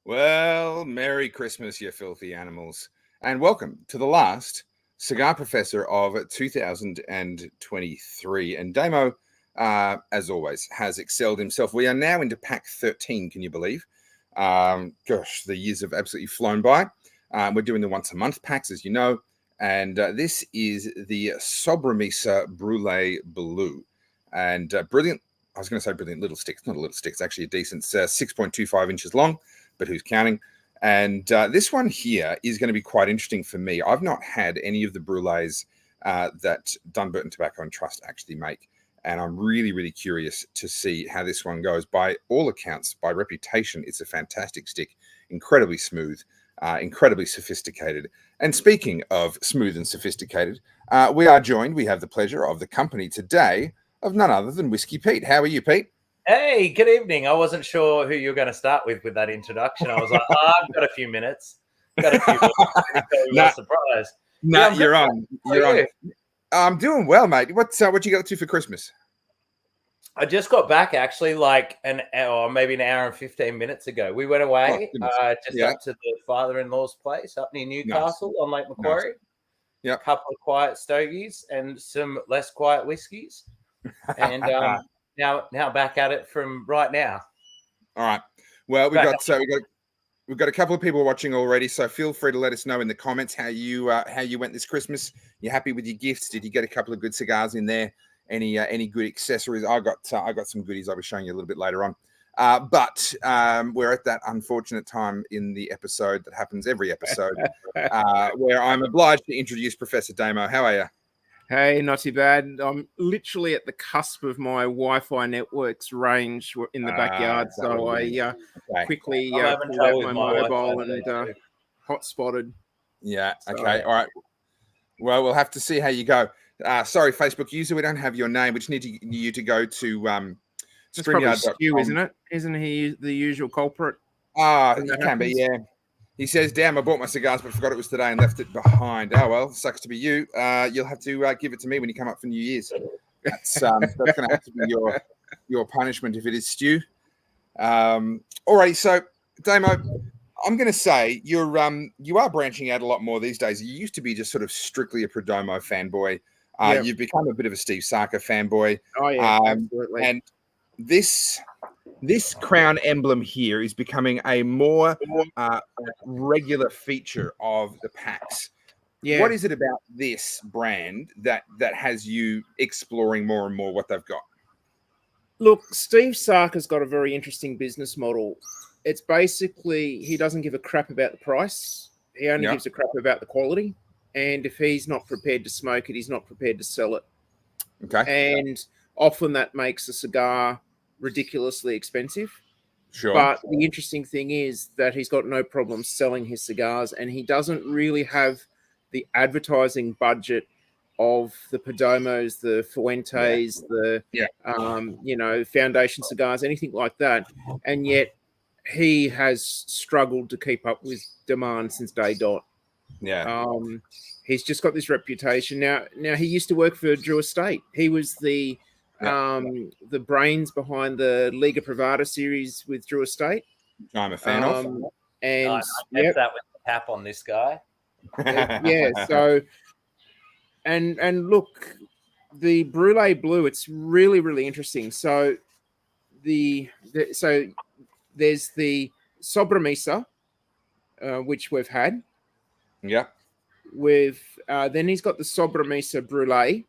Well, Merry Christmas, you filthy animals, and welcome to the last Cigar Professor of 2023. And Damo, as always, has excelled himself. We are now into pack 13, can you believe? Gosh, the years have absolutely flown by. We're doing the once-a-month packs, as you know, and this is the Sobremesa Brulee Blue. And brilliant, I was going to say brilliant little stick. It's not a little stick, it's actually a decent 6.25 inches long, but who's counting? And this one here is going to be quite interesting for me. I've not had any of the brulees that Dunbarton Tobacco and Trust actually make, and I'm really, really curious to see how this one goes. By all accounts, by reputation, it's a fantastic stick, incredibly smooth, incredibly sophisticated. And speaking of smooth and sophisticated, we have the pleasure of the company today of none other than Whiskey Pete. How are you, Pete? Hey, good evening. I wasn't sure who you were going to start with that introduction. I was like, I've got a few minutes. Not surprised. No, you're on. I'm doing well, mate. What you got up to for Christmas? I just got back actually like an hour, maybe an hour and 15 minutes ago. We went away up to the father-in-law's place up near Newcastle on Lake Macquarie. Yeah, a couple of quiet stogies and some less quiet whiskies. And Now back at it from right now. All right. Well, we've got a couple of people watching already, so feel free to let us know in the comments how you went this Christmas. You happy with your gifts? Did you get a couple of good cigars in there? Any good accessories? I got some goodies I'll be showing you a little bit later on. But we're at that unfortunate time in the episode that happens every episode where I'm obliged to introduce Professor Damo. How are you? Hey, not too bad. I'm literally at the cusp of my Wi-Fi network's range in the backyard, so I quickly pulled out my mobile and hotspotted. Yeah, okay, all right. Well, we'll have to see how you go. Sorry, Facebook user, we don't have your name. We just need you to go to StreamYard.com. Stu, isn't it? Isn't he the usual culprit? It can be, yeah. He says, damn, I bought my cigars, but forgot it was today and left it behind. Oh, well, sucks to be you. You'll have to give it to me when you come up for New Year's. That's going to have to be your punishment if it is Stu. All right, so, Damo, I'm going to say you are branching out a lot more these days. You used to be just sort of strictly a Perdomo fanboy. You've become a bit of a Steve Sarker fanboy. Oh, yeah, absolutely. And this crown emblem here is becoming a more regular feature of the packs. Yeah. What is it about this brand that has you exploring more and more what they've got? Look, Steve Sarker's got a very interesting business model. It's basically he doesn't give a crap about the price. He only gives a crap about the quality. And if he's not prepared to smoke it, he's not prepared to sell it. Okay. And often that makes a cigar ridiculously expensive. Sure. But the interesting thing is that he's got no problem selling his cigars, and he doesn't really have the advertising budget of the Perdomos, the Fuentes, the Foundation cigars, anything like that. And yet he has struggled to keep up with demand since day dot. Yeah. He's just got this reputation. Now he used to work for Drew Estate. He was the brains behind the Liga Privada series with Drew Estate. I'm a fan of. And that with the cap on this guy. So and look, the Brulee Blue, it's really, really interesting. So there's the Sobremesa, which we've had. Yeah. Then he's got the Sobremesa Brulee.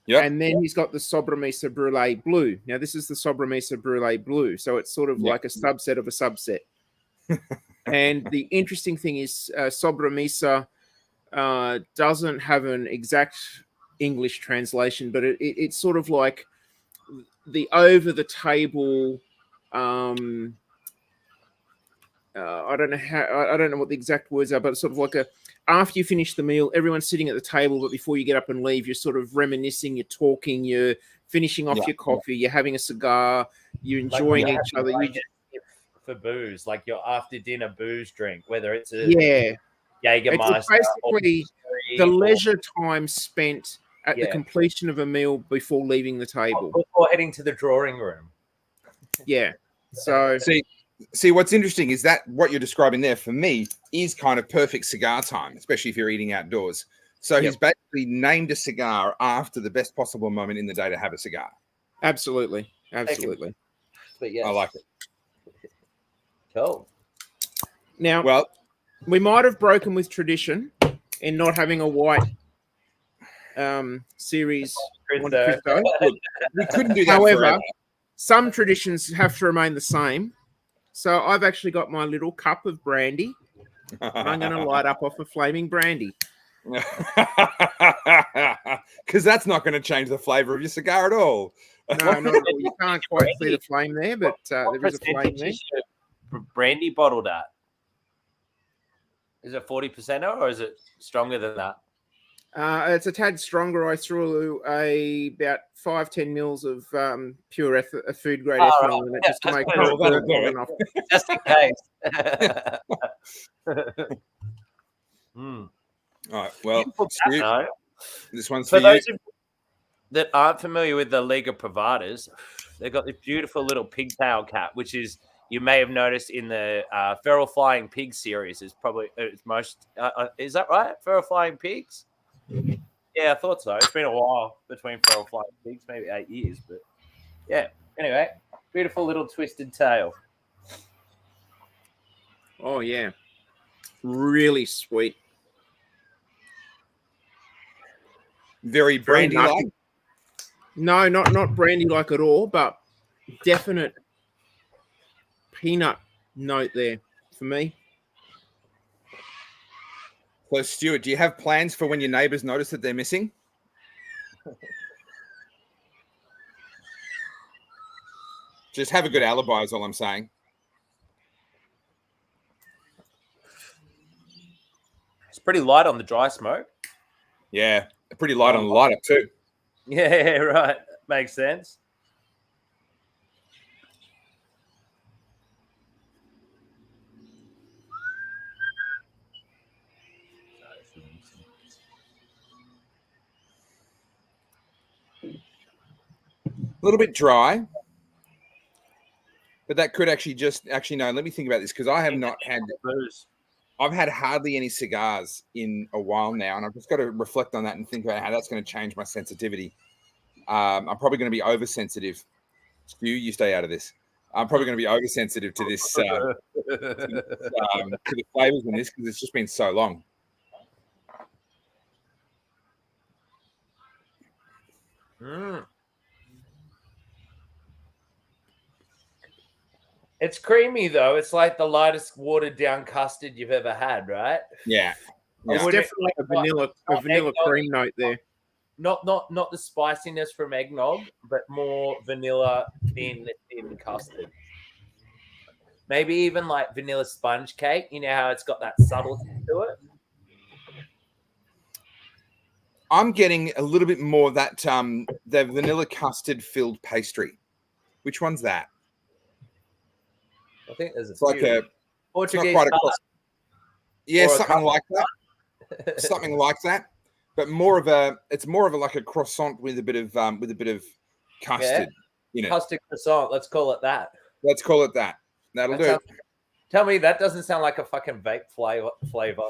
Yeah. And then he's got the Sobremesa Brulee Blue. Now, this is the Sobremesa Brulee Blue. So it's sort of like a subset of a subset. And the interesting thing is Sobremesa doesn't have an exact English translation, but it's sort of like the over-the-table... I don't know what the exact words are, but it's sort of like after you finish the meal, everyone's sitting at the table, but before you get up and leave, you're sort of reminiscing, you're talking, you're finishing off your coffee, you're having a cigar, you're enjoying each other. For booze, like your after dinner booze drink, whether it's a Jägermeister. It's basically the leisure time spent at the completion of a meal before leaving the table. Before heading to the drawing room. Yeah. So see, See, what's interesting is that what you're describing there for me is kind of perfect cigar time, especially if you're eating outdoors. So he's basically named a cigar after the best possible moment in the day to have a cigar. Absolutely. But yes. I like it. Cool. Now, well, we might have broken with tradition in not having a white series. We couldn't do that. However, forever. Some traditions have to remain the same. So I've actually got my little cup of brandy. And I'm going to light up off a flaming brandy. Because that's not going to change the flavor of your cigar at all. No, not at all. You can't quite see the flame there, but there is a flame there. Brandy bottled at? Is it 40% or is it stronger than that? It's a tad stronger. I threw about 5-10 mils of pure food grade ethanol in it just to make it burn enough. Just in case. All right. Well, Stu, this one's for you. those that aren't familiar with the Liga Privadas, they've got this beautiful little pigtail cap, which is, you may have noticed in the Feral Flying Pig series, is probably its most. Is that right? Feral Flying Pigs? Yeah, I thought so. It's been a while between Feral Flying Pigs, maybe 8 years, but yeah. Anyway, beautiful little twisted tail. Oh yeah, really sweet. Very brandy-like. No, not brandy-like at all, but definite peanut note there for me. So, Stuart, do you have plans for when your neighbours notice that they're missing? Just have a good alibi is all I'm saying. It's pretty light on the dry smoke. Yeah, pretty light on the light up too. Yeah, right. Makes sense. A little bit dry, but that could actually no. Let me think about this because I have not had. I've had hardly any cigars in a while now, and I've just got to reflect on that and think about how that's going to change my sensitivity. I'm probably going to be oversensitive. You stay out of this. I'm probably going to be oversensitive to this, to the flavors in this because it's just been so long. It's creamy though. It's like the lightest watered down custard you've ever had, right? Yeah. It's definitely a vanilla cream note there. Not the spiciness from eggnog, but more vanilla thin custard. Maybe even like vanilla sponge cake. You know how it's got that subtlety to it? I'm getting a little bit more of that the vanilla custard filled pastry. Which one's that? I think there's it's like a Portuguese. Not quite something like that. Something like that. But it's more of a like a croissant with a bit of custard. Yeah. Custard croissant. Let's call it that. Let's call it that. That'll do. Tell me that doesn't sound like a fucking vape flavor.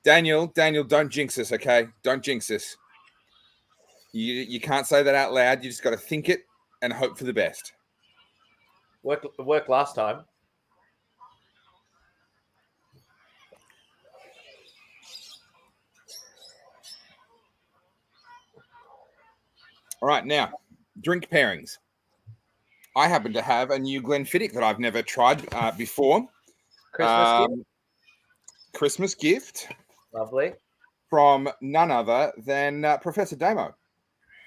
Daniel, don't jinx us, okay? Don't jinx us. You can't say that out loud. You just got to think it and hope for the best. Worked last time. All right, now, drink pairings. I happen to have a new Glenfiddich that I've never tried before. Christmas gift. Lovely. From none other than Professor Damo.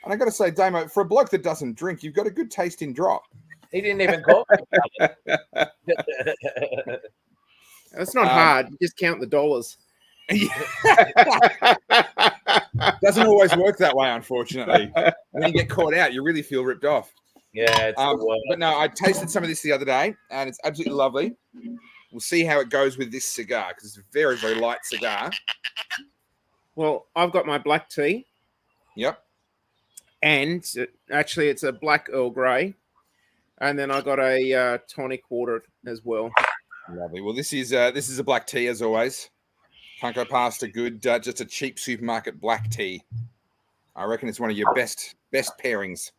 And I got to say, Damo, for a bloke that doesn't drink, you've got a good taste in drop. He didn't even call me. It's not hard. You just count the dollars. Doesn't always work that way, unfortunately. When you get caught out, you really feel ripped off. Yeah, but no, I tasted some of this the other day, and it's absolutely lovely. We'll see how it goes with this cigar because it's a very, very light cigar. Well, I've got my black tea. Yep. And actually, it's a black Earl Grey. And then I got a tonic water as well. Lovely. Well, this is a black tea as always. Can't go past a good, just a cheap supermarket black tea. I reckon it's one of your best pairings.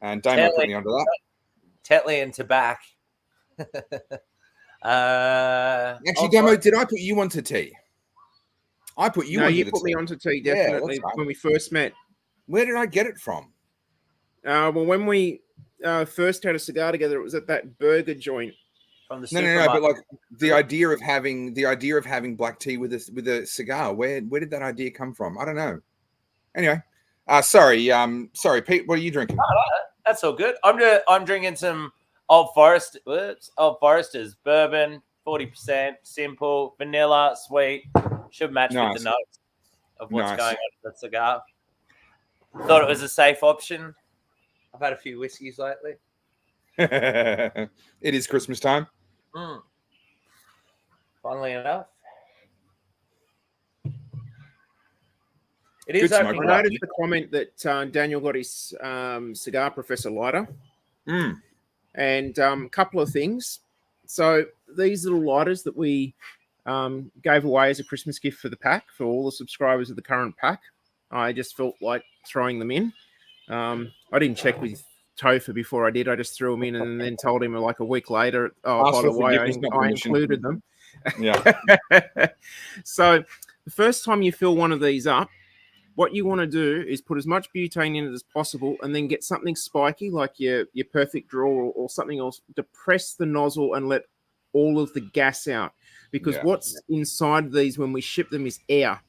And Damo put me onto that. Tetley and tobacco. Actually, Damo, did I put you onto tea? I put you. No, you put me onto tea definitely when we first met. Where did I get it from? Well, when we first had a cigar together, it was at that burger joint. From the no, but like the idea of having black tea with a cigar. Where did that idea come from? I don't know. Anyway, sorry, Pete. What are you drinking? That's all good. I'm drinking some Old Forester's bourbon, 40%, simple, vanilla, sweet. Should match with the notes of what's going on with the cigar. Thought it was a safe option. I've had a few whiskeys lately. It is Christmas time. Funnily enough. It is. I noticed the comment that Daniel got his Cigar Professor lighter. And a couple of things. So these little lighters that we gave away as a Christmas gift for the pack, for all the subscribers of the current pack, I just felt like throwing them in. I didn't check with Topher before I did. I just threw them in and then told him like a week later, by the way, I included them. Yeah. So the first time you fill one of these up, what you want to do is put as much butane in it as possible and then get something spiky like your perfect draw or something else, depress the nozzle and let all of the gas out. Because what's inside these when we ship them is air.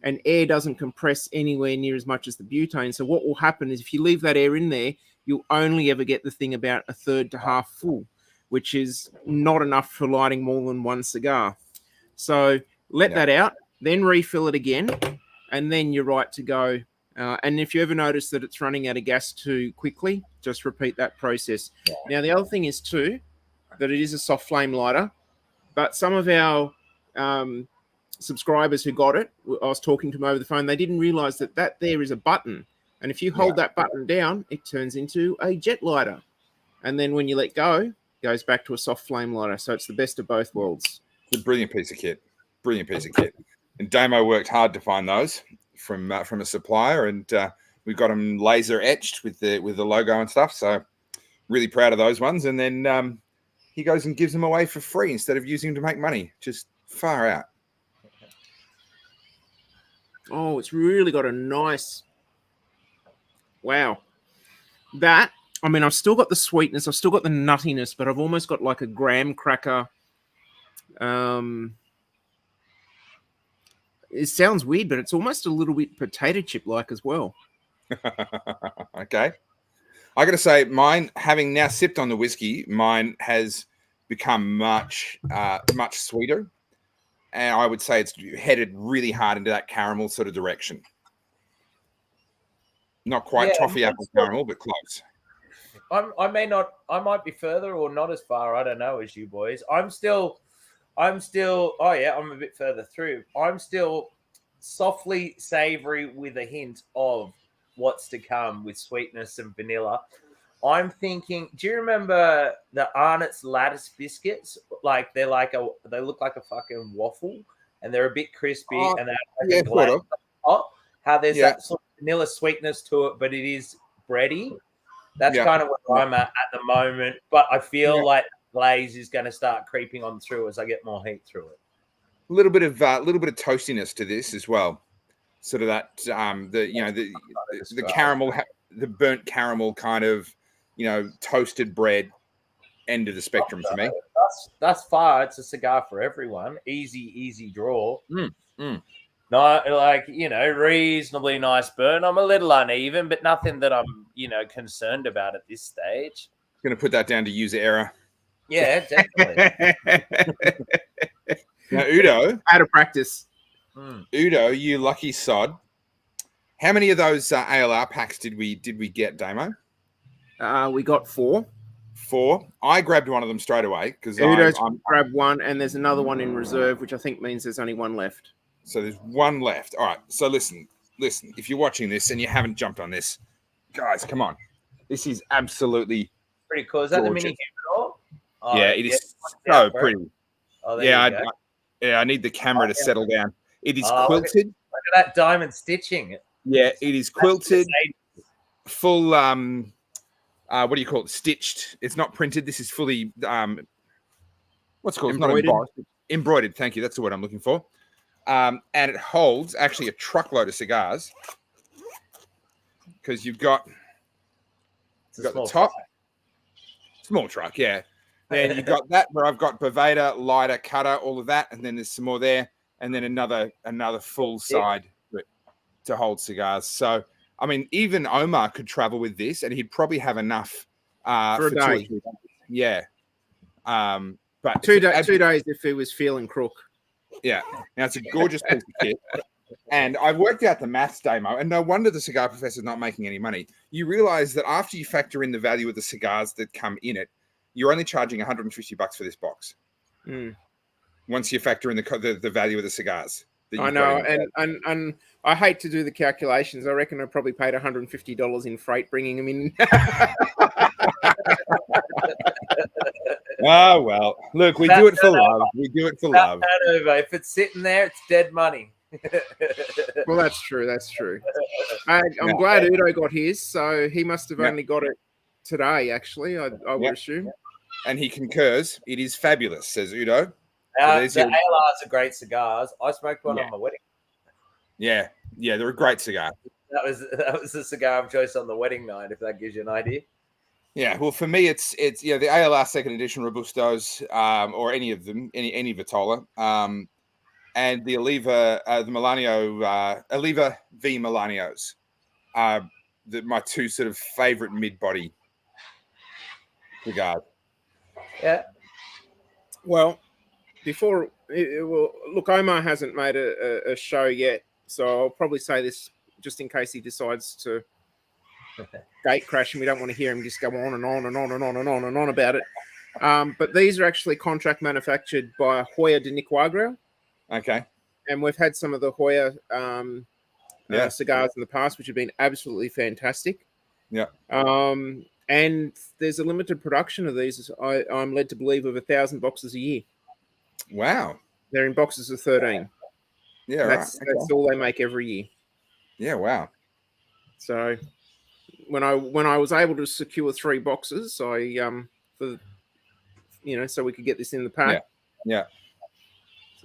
And air doesn't compress anywhere near as much as the butane. So what will happen is if you leave that air in there, you'll only ever get the thing about a third to half full, which is not enough for lighting more than one cigar. So let that out, then refill it again, and then you're right to go. And if you ever notice that it's running out of gas too quickly, just repeat that process. Yeah. Now, the other thing is too, that it is a soft flame lighter, but some of our subscribers who got it, I was talking to them over the phone, they didn't realize that there is a button. And if you hold that button down, it turns into a jet lighter. And then when you let go, it goes back to a soft flame lighter. So it's the best of both worlds. It's a brilliant piece of kit. And Damo worked hard to find those from a supplier, and we got them laser etched with the logo and stuff. So really proud of those ones. And then he goes and gives them away for free instead of using them to make money. Just far out. Oh, it's really got a nice... Wow. That, I mean, I've still got the sweetness, I've still got the nuttiness, but I've almost got like a graham cracker. It sounds weird, but it's almost a little bit potato chip-like as well. Okay. I got to say, mine, having now sipped on the whiskey, mine has become much sweeter. And I would say it's headed really hard into that caramel sort of direction. Not quite toffee apple caramel, but close. I might be further or not as far, I don't know, as you boys. I'm still, I'm a bit further through. I'm still softly savory with a hint of what's to come with sweetness and vanilla. I'm thinking, do you remember the Arnott's lattice biscuits? Like they look like a fucking waffle and they're a bit crispy and they're like top. How there's that sort of vanilla sweetness to it, but it is bready. That's kind of where I'm at the moment. But I feel like glaze is going to start creeping on through as I get more heat through it. A little bit of toastiness to this as well. Sort of that the caramel, the burnt caramel kind of, toasted bread end of the spectrum for me. That's far. It's a cigar for everyone. Easy draw. No, reasonably nice burn. I'm a little uneven, but nothing that I'm, concerned about at this stage. Going to put that down to user error. Yeah, definitely. Now, Udo, out of practice. Udo, you lucky sod. How many of those ALR packs did we get, Damo? We got 4. 4. I grabbed one of them straight away because Udo's grabbed one, and there's another one in reserve, which I think means there's only one left. So there's one left. All right. So listen. If you're watching this and you haven't jumped on this, guys, come on. This is absolutely Pretty cool. Is that the Gorgeous. mini humidor? Oh, Yeah, it is yeah, so bro. pretty. Oh, there Yeah, you go. I need the camera to settle down. It is Oh, quilted. Look at that diamond stitching. Yeah, it is quilted. Mercedes. Full what do you call it? Stitched. It's not printed. This is fully what's it called? It's not Embroidered. embossed. Embroidered. Thank you. That's the word I'm looking for. And it holds actually a truckload of cigars because you've got the top. Small truck, yeah. Then you've got that where I've got Boveda, lighter, cutter, all of that, and then there's some more there, and then another full side to hold cigars. So, I mean, even Omar could travel with this, and he'd probably have enough for a 2 or day. 3 days. Yeah. But 2 days if he was feeling crook. Yeah. Now it's a gorgeous piece of kit. And I worked out the maths, Damo, and no wonder the Cigar Professor's not making any money. You realize that after you factor in the value of the cigars that come in it, you're only charging $150 for this box. Once you factor in the value of the cigars. I know, and I hate to do the calculations. I reckon I probably paid $150 in freight bringing them in. Oh, well. Look, we do it for love. We do it for love. If it's sitting there, it's dead money. Well, that's true. That's true. I'm glad Udo got his, so he must have only got it today, actually, I would assume. And he concurs. It is fabulous, says Udo. The ALRs are great cigars. I smoked one on my wedding. Yeah, they're a great cigar. That was the cigar of choice on the wedding night, if that gives you an idea. Yeah, well, for me, it's the ALR second edition Robustos, or any of them, any Vitola, and the Oliva, the Milanio, Oliva V Milanios, my 2 sort of favorite mid-body cigars. Yeah. Well, look, Omar hasn't made a show yet, so I'll probably say this just in case he decides to gate crash, and we don't want to hear him just go on and on and on and on and on and on about it. But these are actually contract manufactured by Hoya de Nicaragua. Okay. And we've had some of the Hoya cigars in the past, which have been absolutely fantastic. Yeah. And there's a limited production of these. I'm led to believe of 1,000 boxes a year. Wow. They're in boxes of 13. Yeah, that's all they make every year. Yeah, wow. So when I was able to secure 3 boxes, so we could get this in the pack. Yeah.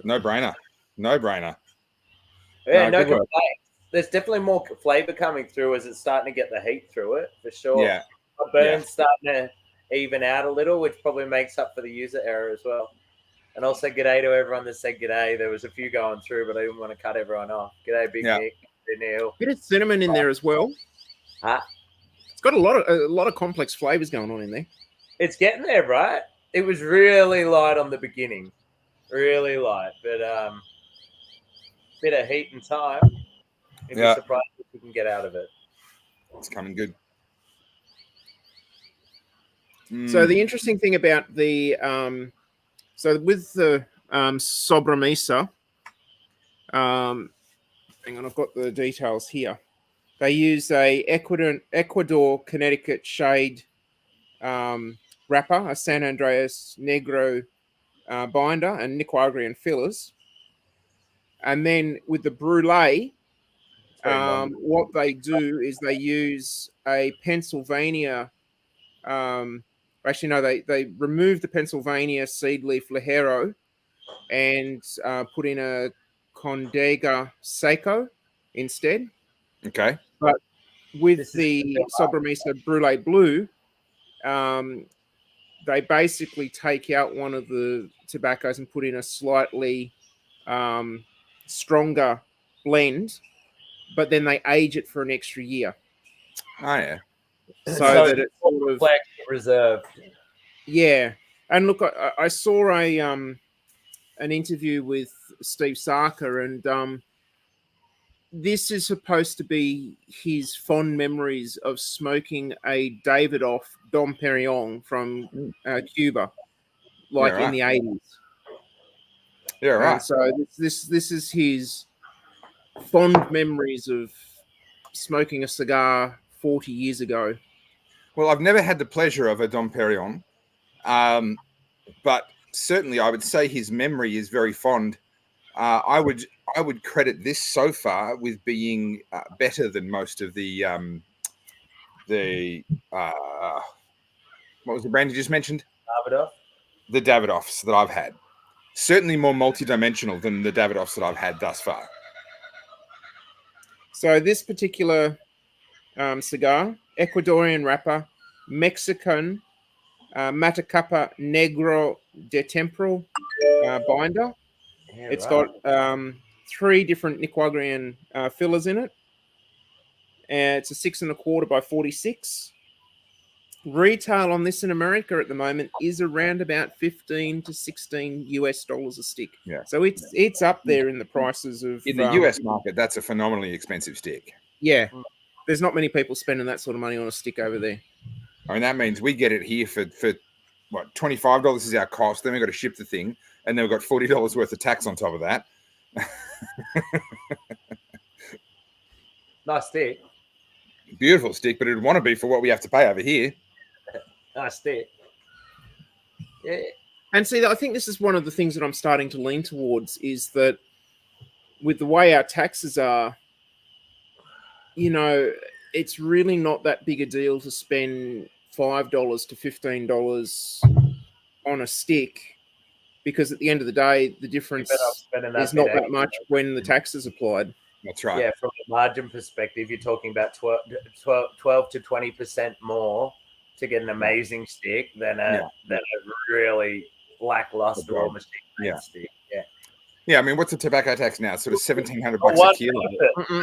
No brainer. Yeah, no complaints. There's definitely more flavor coming through as it's starting to get the heat through it, for sure. Yeah. The burn's starting to even out a little, which probably makes up for the user error as well. And also, g'day to everyone that said g'day. There was a few going through, but I didn't want to cut everyone off. G'day, Big Nick. G'day, Neil. Bit of cinnamon in there as well. It's got a lot of complex flavors going on in there. It's getting there, right? It was really light on the beginning, really light, but bit of heat and time. You'd be surprised what we can get out of it. It's coming good. So the interesting thing about the with the Sobremesa, hang on, I've got the details here. They use a Ecuador Connecticut shade wrapper, a San Andreas Negro binder, and Nicaraguan fillers. And then with the Brulee, what they do is they use a Pennsylvania. They remove the Pennsylvania seed leaf Ligero and put in a Condega Seco instead. Okay. But with the Sobremesa Brulee Blue, they basically take out one of the tobaccos and put in a slightly stronger blend, but then they age it for an extra year. Oh, yeah. So that it's sort of reserved. Yeah. And look, I saw an interview with Steve Sarker, and this is supposed to be his fond memories of smoking a Davidoff Dom Perignon from Cuba, in the 80s. Yeah, right. And so this is his fond memories of smoking a cigar 40 years ago. Well, I've never had the pleasure of a Dom Perignon, but certainly I would say his memory is very fond. I would credit this so far with being better than most of the what was the brand you just mentioned? Davidoff. The Davidoffs that I've had. Certainly more multi-dimensional than the Davidoffs that I've had thus far. So this particular cigar, Ecuadorian wrapper, Mexican Matacapa Negro de Temporal binder. Yeah, It's right. got 3 different Nicaraguan fillers in it. And it's a 6 1/4 by 46. Retail on this in America at the moment is around about $15 to $16 a stick. Yeah. So it's up there in the prices of in the US market. That's a phenomenally expensive stick. Yeah, there's not many people spending that sort of money on a stick over there. I mean, that means we get it here for what, $25 is our cost. Then we've got to ship the thing, and then we've got $40 worth of tax on top of that. Nice stick. Beautiful stick, but it'd want to be for what we have to pay over here. Nice stick. Yeah. And see, I think this is one of the things that I'm starting to lean towards is that with the way our taxes are, you know, it's really not that big a deal to spend $5 to $15 on a stick, because at the end of the day, the difference is not that much when the tax is applied. That's right. Yeah, from a margin perspective, you're talking about 12 to 20% more to get an amazing stick than a really lackluster or machine stick. Yeah. Yeah, I mean, what's the tobacco tax now? Sort of $1,700 a kilo.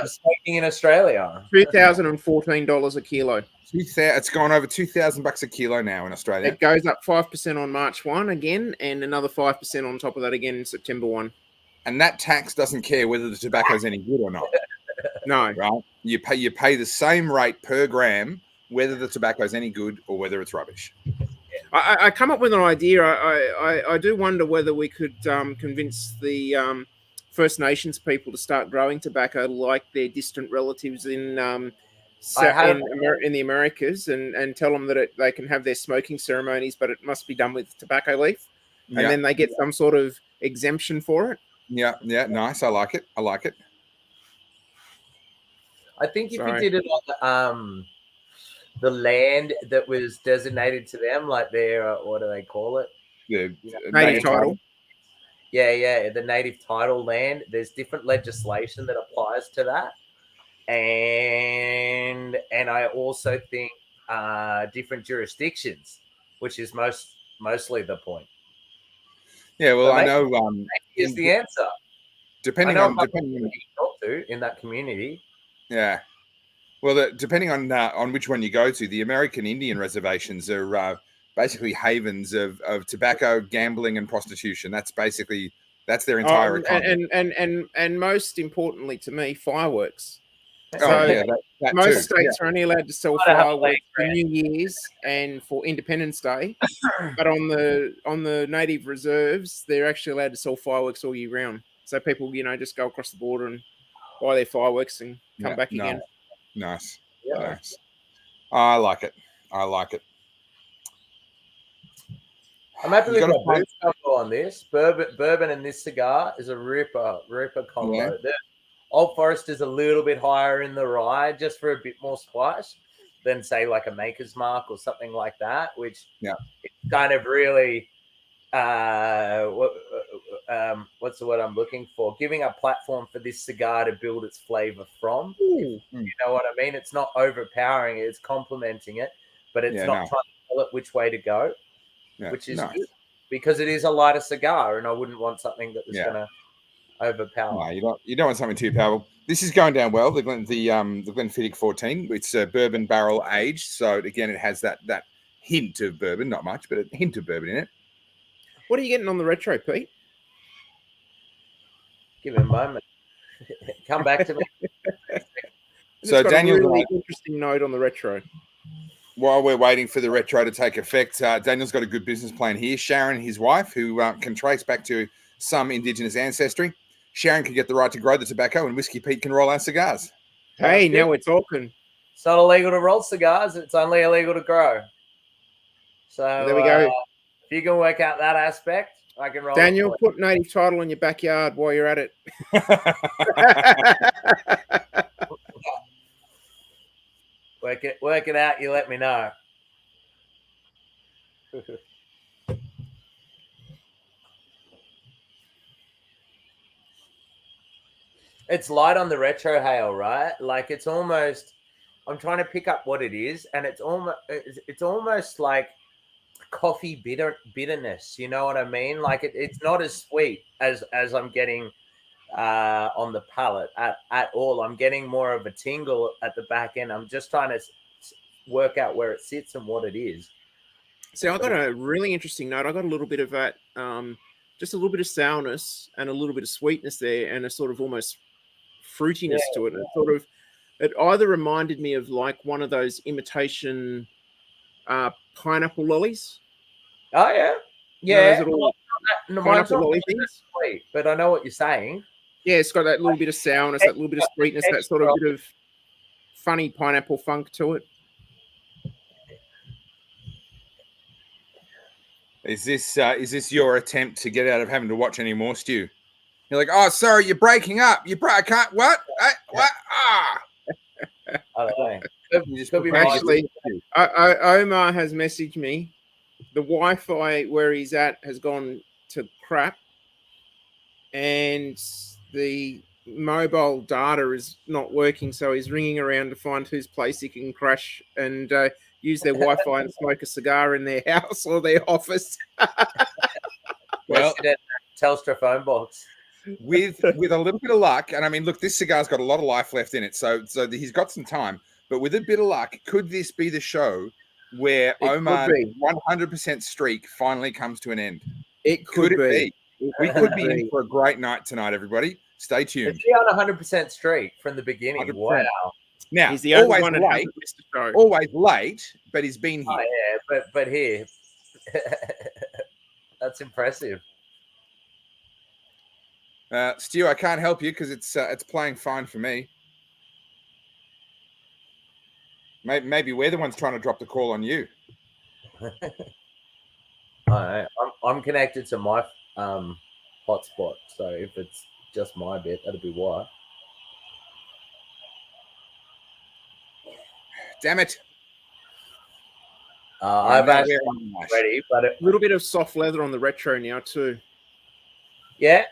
Smoking in Australia, $2,014 a kilo. It's gone over $2,000 a kilo now in Australia. It goes up 5% on March 1 again, and another 5% on top of that again in September 1. And that tax doesn't care whether the tobacco is any good or not. No, right? You pay the same rate per gram, whether the tobacco is any good or whether it's rubbish. I come up with an idea. I do wonder whether we could convince the First Nations people to start growing tobacco like their distant relatives in the Americas, and tell them that they can have their smoking ceremonies, but it must be done with tobacco leaf, and then they get some sort of exemption for it. Yeah, nice. I like it. I think if you did it on the land that was designated to them, like their what do they call it? The native title. Yeah, the native title land. There's different legislation that applies to that, and I also think different jurisdictions, which is mostly the point. Yeah, well, I know. Is the answer. Depending on who you talk to in that community. Yeah. Well, depending on which one you go to, the American Indian reservations are basically havens of tobacco, gambling, and prostitution. That's their entire economy. And most importantly to me, fireworks. That most too. states are only allowed to sell fireworks for New Year's and for Independence Day, but on the native reserves, they're actually allowed to sell fireworks all year round. So people, just go across the border and buy their fireworks and come back again. Nice. Yeah. Nice. I like it. I'm happy with my boots combo on this. Bourbon and this cigar is a ripper combo. Yeah. The Old Forest is a little bit higher in the rye, just for a bit more spice than say like a Maker's Mark or something like that, which it's kind of really what's the word I'm looking for? Giving a platform for this cigar to build its flavor from. You know what I mean? It's not overpowering it, it's complementing it, but it's not trying to tell it which way to go, which is good, because it is a lighter cigar, and I wouldn't want something that was going to overpower. No, you don't want something too powerful. This is going down well. The Glenfiddich 14. It's bourbon barrel aged, so again, it has that hint of bourbon, not much, but a hint of bourbon in it. What are you getting on the retro, Pete? Give it a moment. Come back to me. So Daniel, really interesting note on the retro. While we're waiting for the retro to take effect, Daniel's got a good business plan here. Sharon, his wife, who can trace back to some Indigenous ancestry. Sharon can get the right to grow the tobacco, and Whiskey Pete can roll our cigars. Hey, now we're talking. It's not illegal to roll cigars. It's only illegal to grow. So There we go. If you can work out that aspect, I can roll. Daniel, put native title in your backyard while you're at it. Work it out. You let me know. It's light on the retrohale, right? Like it's almost. I'm trying to pick up what it is, and it's almost like coffee bitterness. You know what I mean? Like it's not as sweet as I'm getting on the palate at all. I'm getting more of a tingle at the back end. I'm just trying to work out where it sits and what it is. So I got a really interesting note. I got a little bit of that, just a little bit of sourness and a little bit of sweetness there, and a sort of almost fruitiness to it. And it either reminded me of like one of those imitation pineapple lollies. Oh yeah, yeah. Pineapple lolly things. Sweet, but I know what you're saying. Yeah, it's got that little bit of sourness, that little bit of sweetness, that sort of bit of funny pineapple funk to it. Is this your attempt to get out of having to watch any more, Stu? You're like, oh, sorry, you're breaking up. I can't. What? What? Ah. I don't know. Actually, Omar has messaged me. The Wi-Fi where he's at has gone to crap, and the mobile data is not working. So he's ringing around to find whose place he can crash and use their Wi-Fi and smoke a cigar in their house or their office. Well, Telstra phone box. With a little bit of luck, and I mean, look, this cigar's got a lot of life left in it, so he's got some time. But with a bit of luck, could this be the show where Omar's 100% streak finally comes to an end? It could be. We could be in for a great night tonight, everybody. Stay tuned. Is he on 100% streak from the beginning? 100%. Wow. Now, he's the only one late, always late, but he's been here. Oh, yeah, but here. That's impressive. Stu, I can't help you because it's playing fine for me. Maybe we're the ones trying to drop the call on you. I'm connected to my hotspot, so if it's just my bit, that'll be why. Damn it! I've actually ready, but a little bit of soft leather on the retro now too. Yeah.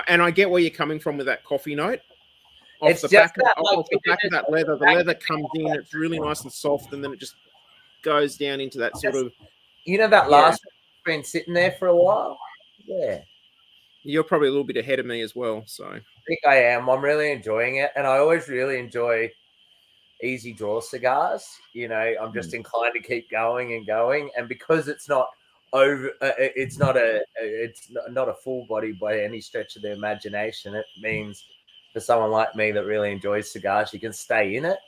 And I get where you're coming from with that coffee note. Off the back of that leather, the leather comes in, it's really nice and soft, and then it just goes down into that sort of... You know that last been sitting there for a while? Yeah. You're probably a little bit ahead of me as well, so... I think I am. I'm really enjoying it, and I always really enjoy easy draw cigars. You know, I'm just inclined to keep going and going, and because it's not... it's not a full body by any stretch of the imagination. It means for someone like me that really enjoys cigars, you can stay in it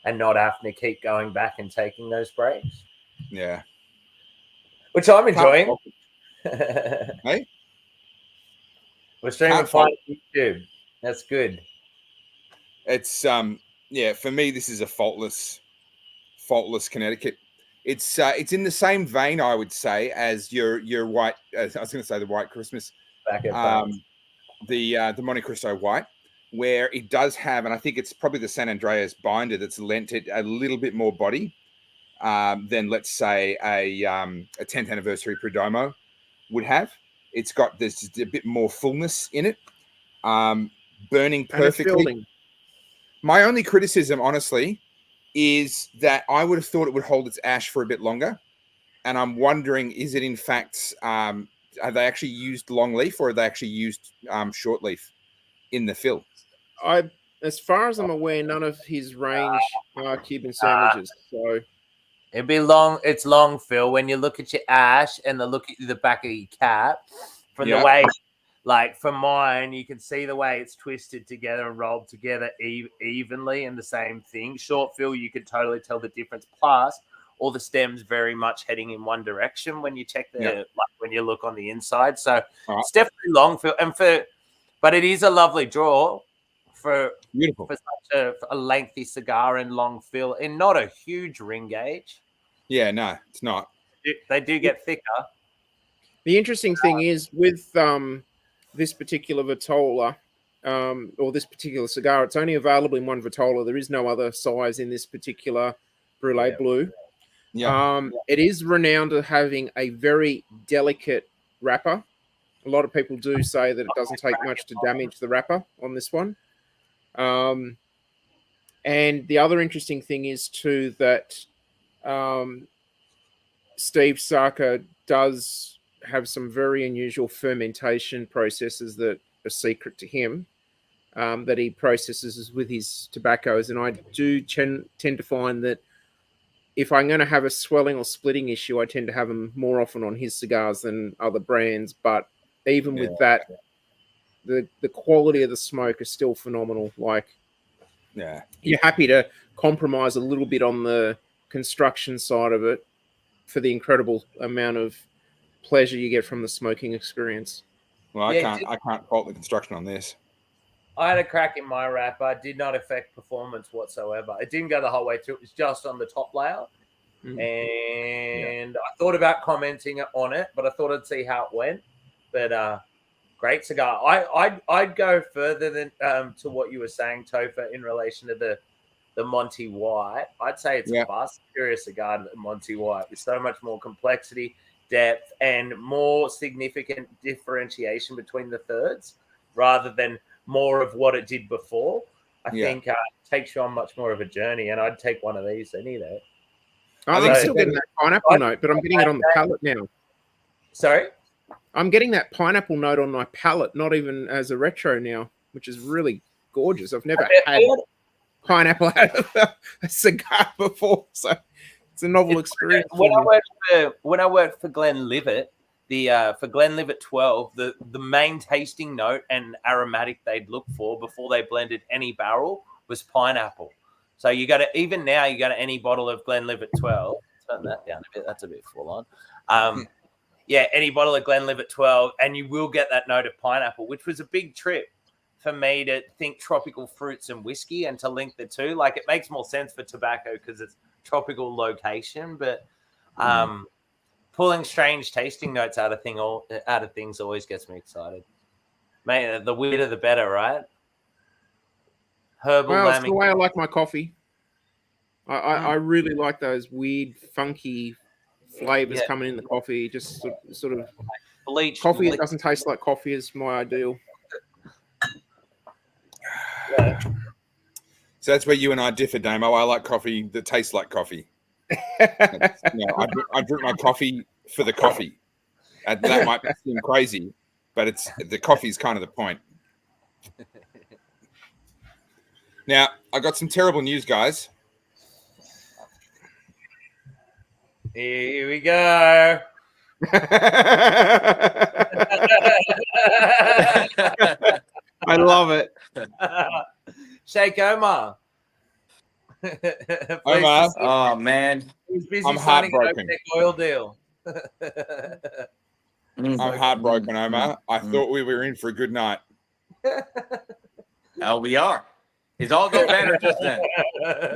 and not having to keep going back and taking those breaks. Yeah, which I'm enjoying. Hey, we're streaming fine on YouTube. That's good. It's for me this is a faultless Connecticut. It's in the same vein, I would say, as your white. I was going to say the White Christmas, the Monte Cristo White, where it does have, and I think it's probably the San Andreas binder that's lent it a little bit more body than, let's say, a 10th anniversary Perdomo would have. It's got there's a bit more fullness in it, burning perfectly. My only criticism, honestly, is that I would have thought it would hold its ash for a bit longer. And I'm wondering, is it in fact, have they actually used long leaf or have they actually used short leaf in the fill? As far as I'm aware, none of his range are Cuban sandwiches. So it'd be long. It's long fill. When you look at your ash and look at the back of your cap, from the way, like for mine, you can see the way it's twisted together and rolled together evenly and the same thing. Short fill, you could totally tell the difference. Plus, all the stems very much heading in one direction when you check like when you look on the inside. So it's definitely long fill, but it is a lovely draw for Beautiful. such a lengthy cigar and long fill in not a huge ring gauge. Yeah, no, it's not. They do get thicker. The interesting thing is with this particular Vitola, or this particular cigar, it's only available in one Vitola. There is no other size in this particular Brulee Blue. Yeah. It is renowned for having a very delicate wrapper. A lot of people do say that it doesn't take much to damage the wrapper on this one. And the other interesting thing is too that Steve Saka does have some very unusual fermentation processes that are secret to him, that he processes with his tobaccos. And I do tend to find that if I'm going to have a swelling or splitting issue, I tend to have them more often on his cigars than other brands. But even with that, the quality of the smoke is still phenomenal. Like, you're happy to compromise a little bit on the construction side of it for the incredible amount of pleasure you get from the smoking experience. Well, I can't fault the construction on this. I had a crack in my wrapper. It did not affect performance whatsoever. It didn't go the whole way through. It was just on the top layer. And I thought about commenting on it, but I thought I'd see how it went. But great cigar. I'd go further than to what you were saying, Topher, in relation to the Monty White. I'd say it's a far superior cigar to the Monty White with so much more complexity, depth, and more significant differentiation between the thirds rather than more of what it did before. I think it takes you on much more of a journey, and I'd take one of these any day. I'm still getting that pineapple note, but I'm getting it on the palate now. Sorry? I'm getting that pineapple note on my palate, not even as a retro now, which is really gorgeous. I've never had pineapple out of a cigar before, so it's a novel experience. When I worked for Glenlivet, for Glenlivet 12, the main tasting note and aromatic they'd look for before they blended any barrel was pineapple. So you got to, even now, you got to any bottle of Glenlivet 12. Turn that down a bit. That's a bit full on. Any bottle of Glenlivet 12, and you will get that note of pineapple, which was a big trip for me to think tropical fruits and whiskey and to link the two. Like, it makes more sense for tobacco because it's tropical location, but pulling strange tasting notes out of things always gets me excited. Man, the weirder the better, right? Herbal. Well, it's the way I like my coffee. I really like those weird, funky flavors coming in the coffee. Just sort of bleach coffee that doesn't taste like coffee is my ideal. So that's where you and I differ, Damo. I like coffee that tastes like coffee. I drink my coffee for the coffee. That might seem crazy, but the coffee is kind of the point. Now, I got some terrible news, guys. Here we go. I love it. Sheikh Omar. Omar. Oh, man. He's busy I'm signing an heartbroken. OPEC oil deal. I'm heartbroken, Omar. I thought we were in for a good night. Oh, we are. It's all got better just then.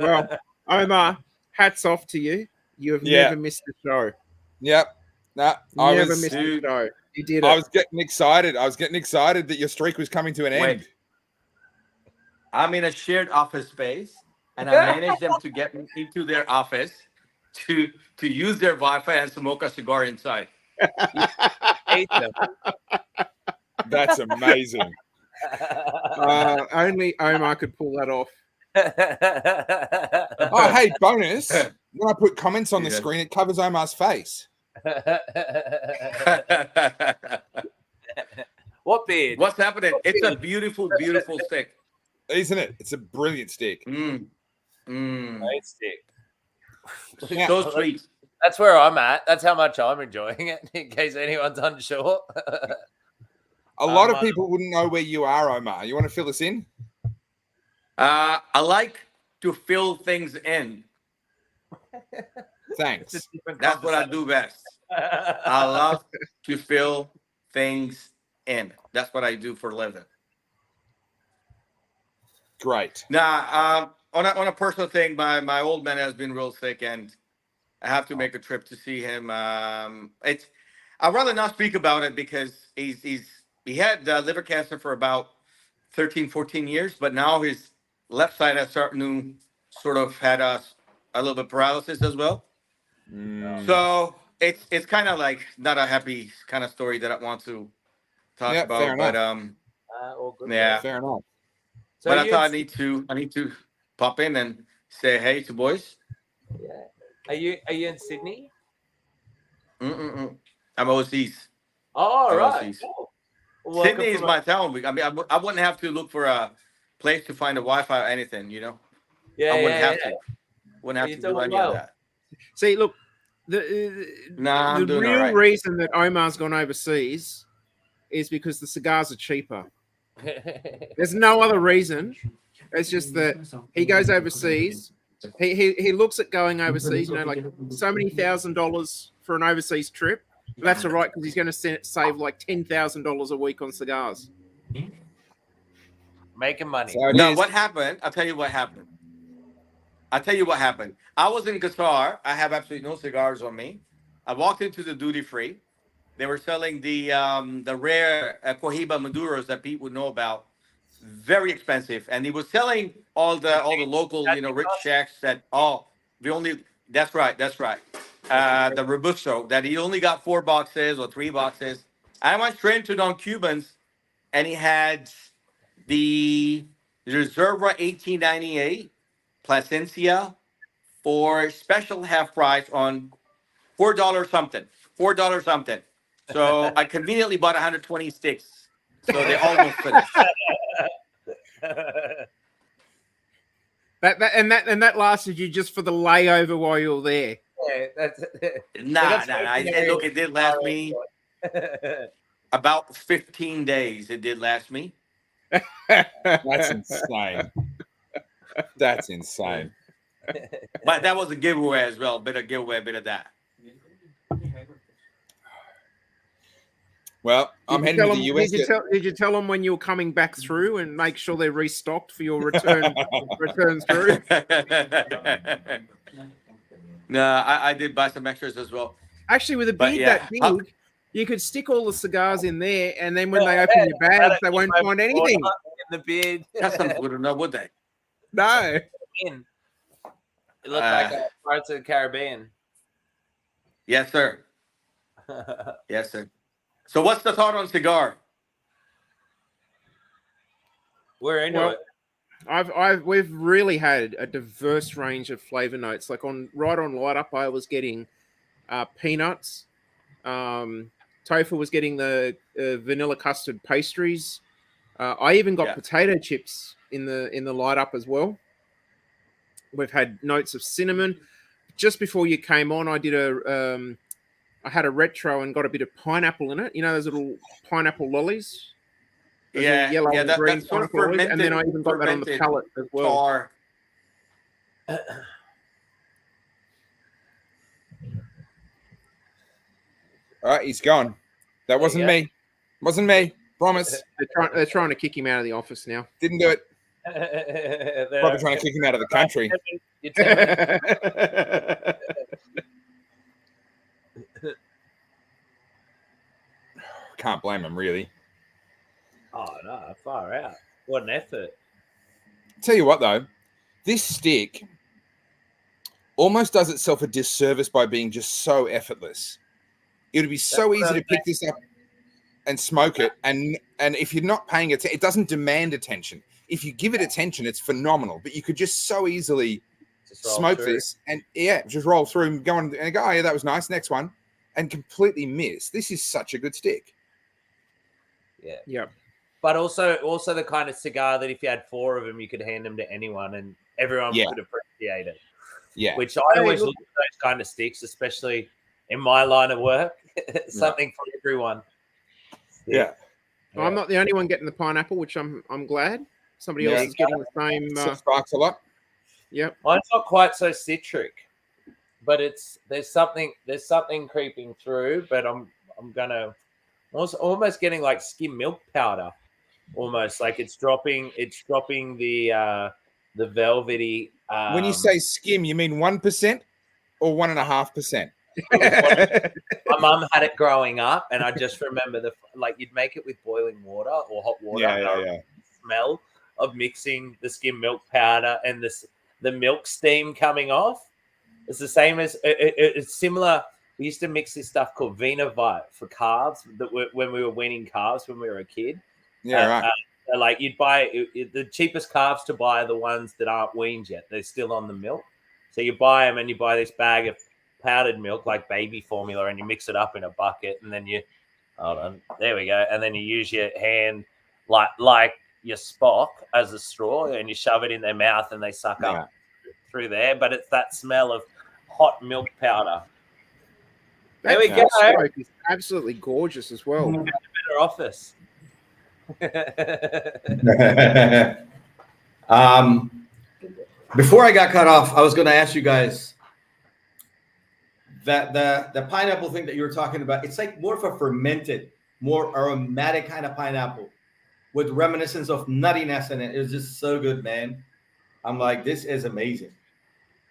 Well, Omar, hats off to you. You have never missed a show. Yep. No, Never missed a show. You did it. I was getting excited. I was getting excited that your streak was coming to an end. I'm in a shared office space, and I managed them to get me into their office to use their Wi-Fi and smoke a cigar inside. That's amazing. Only Omar could pull that off. Oh, hey, bonus. When I put comments on the screen, it covers Omar's face. What beard? What's happening? It's a beautiful, beautiful stick. Isn't it? It's a brilliant stick. Great stick. So sweet. That's where I'm at. That's how much I'm enjoying it, in case anyone's unsure. A lot of people wouldn't know where you are, Omar. You want to fill us in? I like to fill things in. Thanks. That's what I do best. I love to fill things in. That's what I do for a living. Great. Nah, on a personal thing, my old man has been real sick, and I have to make a trip to see him. It's I'd rather not speak about it because he had liver cancer for about 13, 14 years, but now his left side has started to sort of had a little bit paralysis as well. Mm. So it's kind of like not a happy kind of story that I want to talk Yeah, fair about, but enough. All good. yeah. Fair enough. So But I you thought I need to pop in and say hey to boys. yeah. Are you in Sydney? Mm-mm-mm. I'm overseas. Oh, I'm right. overseas. Cool. Welcome Sydney is from my town. I mean, I wouldn't have to look for a place to find a Wi-Fi or anything. You know, yeah, I wouldn't yeah, have yeah. to. Wouldn't have You're to do doing any well. of that. See, look, the Nah, I'm the doing all real right. reason that Omar's gone overseas is because the cigars are cheaper. There's no other reason. It's just that he goes overseas. He looks at going overseas, you know, like so many $1,000s for an overseas trip. But that's all right because he's going to save like $10,000 a week on cigars. Making money. So it No, is. what happened? I'll tell you what happened. I was in Qatar. I have absolutely no cigars on me. I walked into the duty free. They were selling the rare Cohiba Maduros that Pete would know about, very expensive, and he was selling all the local rich shacks that that's right the Robusto that he only got 4 boxes or 3 boxes. I went straight to Don Cubans, and he had the Reserva 1898 Plasencia for special half price on $4 something. $4 something. So I conveniently bought 120 sticks. So they almost finished. That lasted you just for the layover while you were there. Yeah, that's Nah. Look, it did last me about 15 days. It did last me. That's insane. That's insane. But that was a giveaway as well. Bit of giveaway, bit of that. Well, I'm heading to the US. Did you tell them when you were coming back through and make sure they're restocked for your return through? No, I did buy some extras as well. Actually, with a beard that big, you could stick all the cigars in there, and then when they open your bags, they won't find anything. In the beard. Customs wouldn't know, would they? No. It looked like a Pirates of the Caribbean. Yes, sir. Yes, sir. So what's the thought on cigar? We're into it. We've really had a diverse range of flavor notes. Like on light up, I was getting peanuts. Tofu was getting the vanilla custard pastries. I even got potato chips in the light up as well. We've had notes of cinnamon. Just before you came on, I did I had a retro and got a bit of pineapple in it. You know those little pineapple lollies? Those yellow and green that's sort of pineapple lollies. fermented. And then I even got that on the palate as well. Tar. All right, he's gone. That wasn't me. Wasn't me. Promise. They're trying to kick him out of the office now. Didn't do it. Probably trying to kick him out of the country. Can't blame him, really. Oh, no, far out. What an effort. Tell you what, though, this stick almost does itself a disservice by being just so effortless. It would be so easy to pick this up and smoke it, and if you're not paying attention, it doesn't demand attention. If you give it attention, it's phenomenal. But you could just so easily smoke this and just roll through and go on and go, oh yeah, that was nice. Next one, and completely miss. This is such a good stick. Yeah. But also the kind of cigar that if you had 4 of them, you could hand them to anyone and everyone would appreciate it. Yeah. Which I always look at those kind of sticks, especially in my line of work. Something for everyone. Yeah. Well, I'm not the only one getting the pineapple, which I'm glad. Somebody else is getting the same. Sparks a lot. Yep. Mine's not quite so citric, but there's something creeping through. But I'm gonna almost getting like skim milk powder. almost like it's dropping the velvety. When you say skim, you mean 1% or 1.5%? My mum had it growing up, and I just remember you'd make it with boiling water or hot water. Yeah. Smell of mixing the skim milk powder and the milk steam coming off. It's the same as it's similar. We used to mix this stuff called Vita for calves when we were weaning calves when we were a kid. Yeah, right. Like you'd buy the cheapest calves to buy are the ones that aren't weaned yet. They're still on the milk. So you buy them and you buy this bag of powdered milk like baby formula and you mix it up in a bucket and then hold on, there we go. And then you use your hand like your Spock as a straw and you shove it in their mouth and they suck up through there. But it's that smell of hot milk powder. There we go. It's absolutely gorgeous as well. Better office. Before I got cut off, I was going to ask you guys that the pineapple thing that you were talking about, it's like more of a fermented, more aromatic kind of pineapple with reminiscence of nuttiness in it. It was just so good, man. I'm like, this is amazing.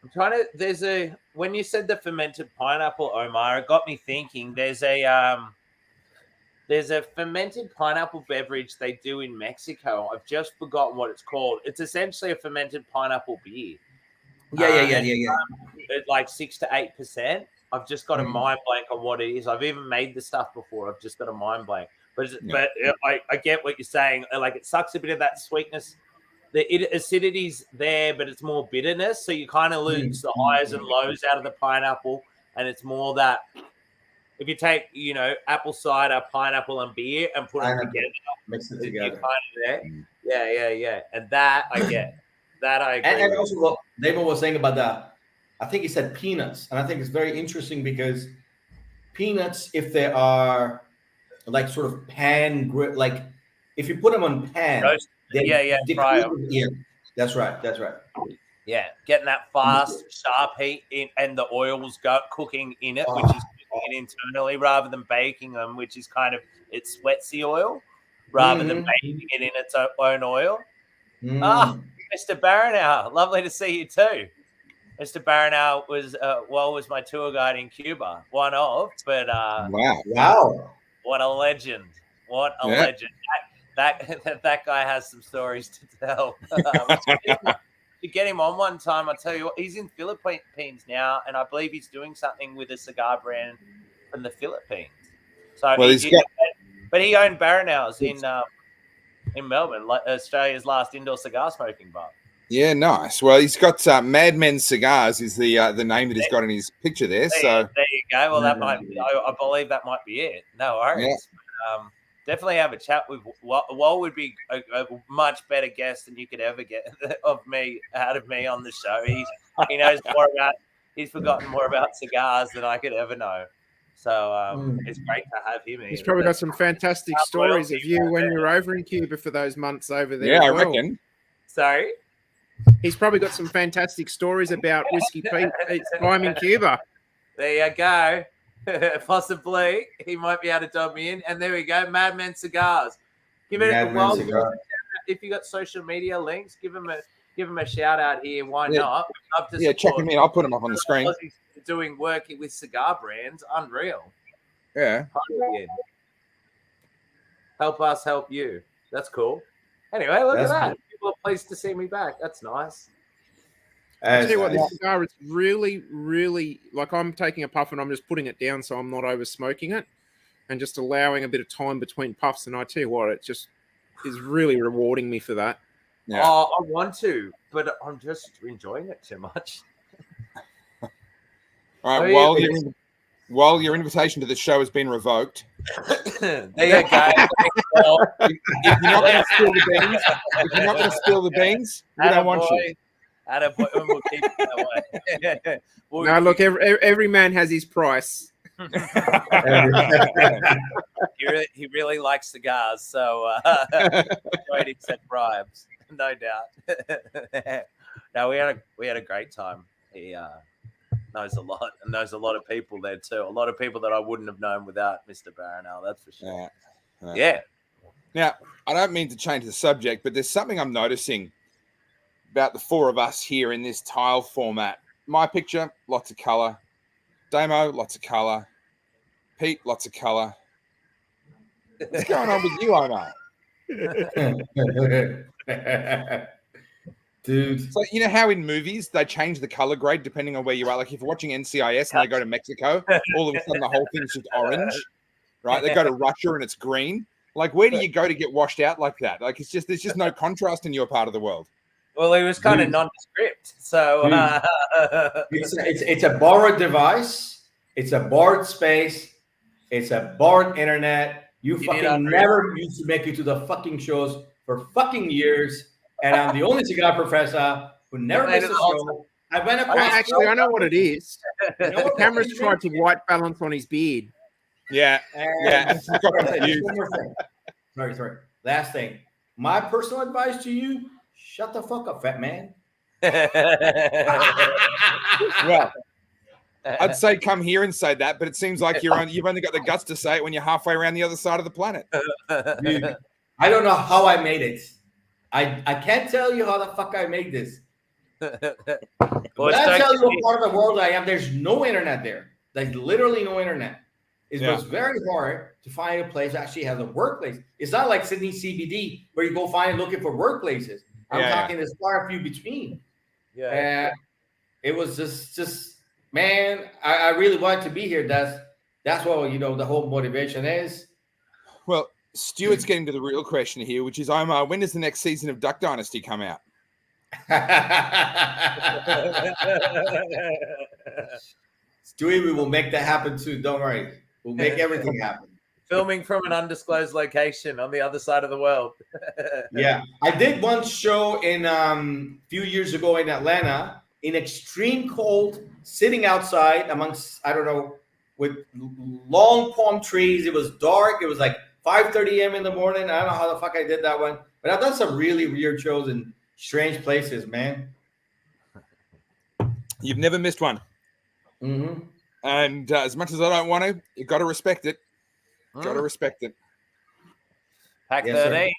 I'm trying to. When you said the fermented pineapple, Omar, it got me thinking. There's a fermented pineapple beverage they do in Mexico. I've just forgotten what it's called. It's essentially a fermented pineapple beer. Yeah. It's like 6 to 8%. I've just got a mind blank on what it is. I've even made the stuff before. I've just got a mind blank. But I get what you're saying. Like it sucks a bit of that sweetness. The acidity's there, but it's more bitterness. So you kind of lose the highs and lows out of the pineapple, and it's more that if you take apple cider, pineapple, and beer and put them together, mix it together. Kind of there. Yeah. And that I get. That I agree. And also what David was saying about that, I think he said peanuts, and I think it's very interesting because peanuts, if they are like sort of like if you put them on pan. Fry them. Yeah, that's right. Yeah, getting that fast, sharp heat in, and the oils cooking in it, which is cooking it internally rather than baking them, which is kind of it sweats the oil rather than baking it in its own oil. Mr. Baranow, lovely to see you too. Mr. Baranow was my tour guide in Cuba, one of, but wow, what a legend! What a legend! That guy has some stories to tell. To get him on one time, I tell you what, he's in Philippines now, and I believe he's doing something with a cigar brand from the Philippines. So, but he owned Baranow's in Melbourne, like Australia's last indoor cigar smoking bar. Yeah, nice. Well, he's got Madmen Cigars is the name that he's got in his picture there. So there you go. Well, that might be, I believe that might be it. No worries. Yeah. Definitely have a chat with Wal. Would be a much better guest than you could ever get out of me on the show. He knows more about. He's forgotten more about cigars than I could ever know. So it's great to have him. He's probably got some fantastic stories of you when you were over in Cuba for those months over there. Yeah, I reckon. Sorry. He's probably got some fantastic stories about Whiskey Pete's time in Cuba. There you go. Possibly he might be able to dub me in, and there we go. Madman Cigars. Give it a while. If you got social media links, give him a shout out here. Why not? We'd love to check him in. I'll put him up on the screen. Doing work with cigar brands, unreal. Yeah. Help us help you. That's cool. Anyway, look at that. People are pleased to see me back. That's nice. I tell you what, this cigar is really, really like I'm taking a puff and I'm just putting it down so I'm not over smoking it and just allowing a bit of time between puffs. And I tell you what, it just is really rewarding me for that. Yeah. Oh, I want to, but I'm just enjoying it too much. All right. While your invitation to the show has been revoked. There you go. If you're not going to spill the beans, we don't want you. We'll keep it that way. No, look, every man has his price. He really likes cigars, so don't accept bribes, no doubt. No, we had a great time. He knows a lot and knows a lot of people there too. A lot of people that I wouldn't have known without Mr. Baranow, that's for sure. Yeah. Now, I don't mean to change the subject, but there's something I'm noticing about the four of us here in this tile format. My picture, lots of color. Damo, lots of color. Pete, lots of color. What's going on with you, Omar? Dude. So you know how in movies they change the color grade depending on where you are. Like if you're watching NCIS and they go to Mexico, all of a sudden the whole thing's just orange, right? They go to Russia and it's green. Like where do you go to get washed out like that? Like it's just there's just no contrast in your part of the world. Well, he was kind of nondescript, so it's a borrowed device. It's a borrowed space. It's a borrowed internet. You fucking never used to make it to the fucking shows for fucking years. And I'm the only cigar professor who never missed a show. I went across. Actually, I know what it is. The camera's tried to white balance on his beard. Yeah. Yeah. Sorry. Last thing. My personal advice to you, shut the fuck up, fat man. Well, I'd say come here and say that, but it seems like you've only got the guts to say it when you're halfway around the other side of the planet. Dude, I don't know how I made it. I can't tell you how the fuck I made this. But I tell you what part of the world I am, there's no internet there. There's literally no internet. It was very hard to find a place that actually has a workplace. It's not like Sydney CBD where you go find looking for workplaces. I'm talking there's far few between. Yeah. It was just man, I really wanted to be here. That's what the whole motivation is. Well, Stuart's getting to the real question here, which is Omar, when does the next season of Duck Dynasty come out? Stewie, we will make that happen too. Don't worry. We'll make everything happen. Filming from an undisclosed location on the other side of the world. Yeah. I did one show in few years ago in Atlanta in extreme cold, sitting outside amongst, I don't know, with long palm trees. It was dark. It was like 5:30 a.m. in the morning. I don't know how the fuck I did that one. But I've done some really weird shows in strange places, man. You've never missed one. Mm-hmm. And as much as I don't want to, you got to respect it. Got to respect it. Pack 13.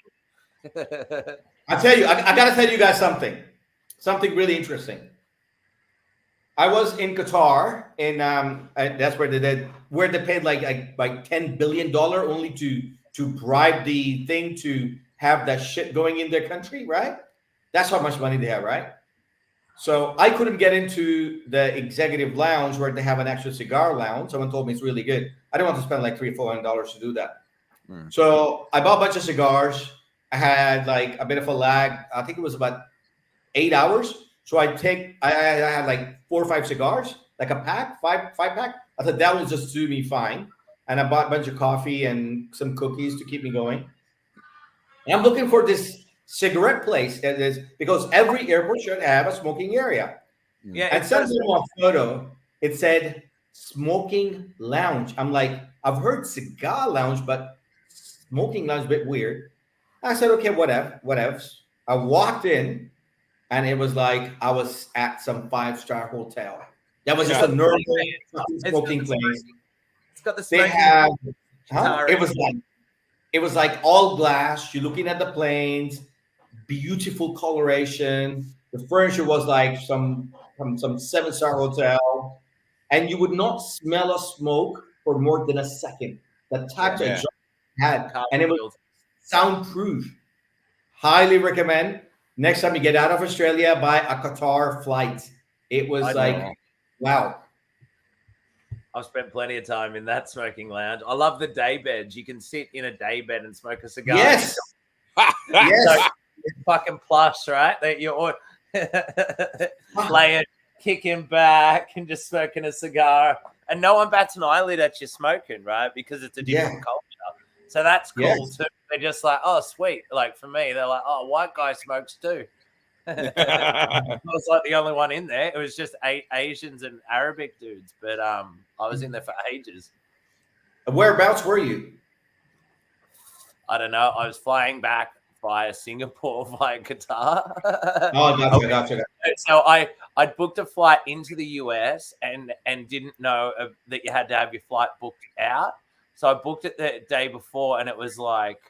I tell you, I got to tell you guys something really interesting. I was in Qatar, and that's where they paid like $10 billion only to bribe the thing to have that shit going in their country, right? That's how much money they have, right? So I couldn't get into the executive lounge where they have an actual cigar lounge. Someone told me it's really good. I didn't want to spend like $300 or $400 to do that. So I bought a bunch of cigars. I had like a bit of a lag. I think it was about 8 hours. So I had like 4 or 5 cigars, like a pack, five pack. I thought that will just do me fine. And I bought a bunch of coffee and some cookies to keep me going. And I'm looking for this cigarette place because every airport should have a smoking area. Yeah. And sent me a photo. It said smoking lounge. I'm like, I've heard cigar lounge, but smoking lounge is a bit weird. I said, okay, whatever. I walked in. And it was like I was at some 5-star hotel. That was just a normal smoking place. It's got the they have. It was like all glass. You're looking at the planes, beautiful coloration. The furniture was like from some 7-star hotel, and you would not smell a smoke for more than a second. The type of job had, and it was soundproof. Highly recommend. Next time you get out of Australia, buy a Qatar flight. It was wow. I've spent plenty of time in that smoking lounge. I love the day beds. You can sit in a day bed and smoke a cigar. Yes. Yes. So it's fucking plush, right? That you're laying, kicking back and just smoking a cigar. And no one bats an eyelid at you smoking, right? Because it's a different culture. So that's cool too. They're just like, oh, sweet. Like for me, they're like, oh, white guy smokes too. I was like the only one in there. It was just Asians and Arabic dudes, but I was in there for ages. Whereabouts were you? I don't know. I was flying back via Singapore, via Qatar. Oh, gotcha. So I'd booked a flight into the US and didn't know that you had to have your flight booked out. So I booked it the day before, and it was like